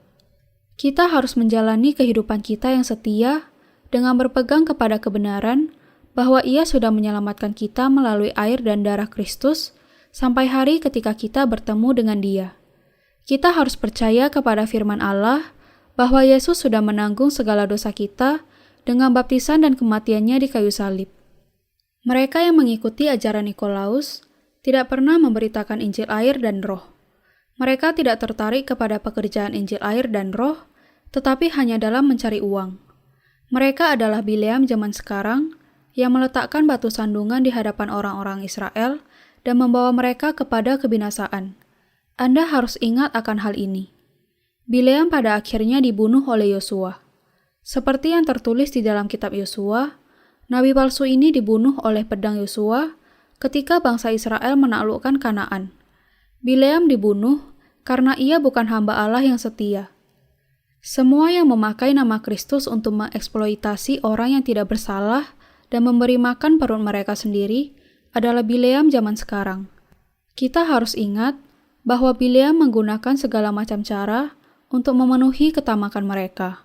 Kita harus menjalani kehidupan kita yang setia dengan berpegang kepada kebenaran bahwa Ia sudah menyelamatkan kita melalui air dan darah Kristus sampai hari ketika kita bertemu dengan Dia. Kita harus percaya kepada firman Allah bahwa Yesus sudah menanggung segala dosa kita dengan baptisan dan kematiannya di kayu salib. Mereka yang mengikuti ajaran Nikolaus tidak pernah memberitakan Injil air dan roh. Mereka tidak tertarik kepada pekerjaan Injil air dan roh, tetapi hanya dalam mencari uang. Mereka adalah Bileam zaman sekarang yang meletakkan batu sandungan di hadapan orang-orang Israel dan membawa mereka kepada kebinasaan. Anda harus ingat akan hal ini. Bileam pada akhirnya dibunuh oleh Yosua. Seperti yang tertulis di dalam kitab Yosua, nabi palsu ini dibunuh oleh pedang Yosua ketika bangsa Israel menaklukkan Kanaan. Bileam dibunuh karena ia bukan hamba Allah yang setia. Semua yang memakai nama Kristus untuk mengeksploitasi orang yang tidak bersalah dan memberi makan perut mereka sendiri adalah Bileam zaman sekarang. Kita harus ingat bahwa Bileam menggunakan segala macam cara untuk memenuhi ketamakan mereka.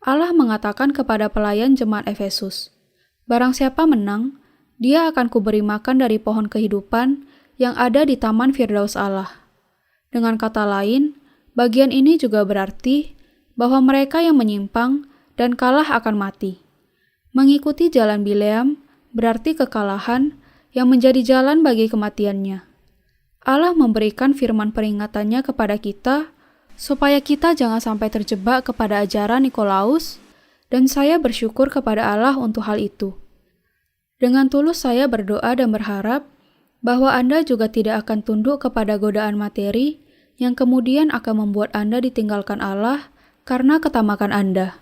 Allah mengatakan kepada pelayan jemaat Efesus, "Barang siapa menang, dia akan kuberi makan dari pohon kehidupan yang ada di Taman Firdaus Allah." Dengan kata lain, bagian ini juga berarti bahwa mereka yang menyimpang dan kalah akan mati. Mengikuti jalan Bileam berarti kekalahan yang menjadi jalan bagi kematiannya. Allah memberikan firman peringatannya kepada kita supaya kita jangan sampai terjebak kepada ajaran Nikolaus, dan saya bersyukur kepada Allah untuk hal itu. Dengan tulus saya berdoa dan berharap bahwa Anda juga tidak akan tunduk kepada godaan materi yang kemudian akan membuat Anda ditinggalkan Allah karena ketamakan Anda.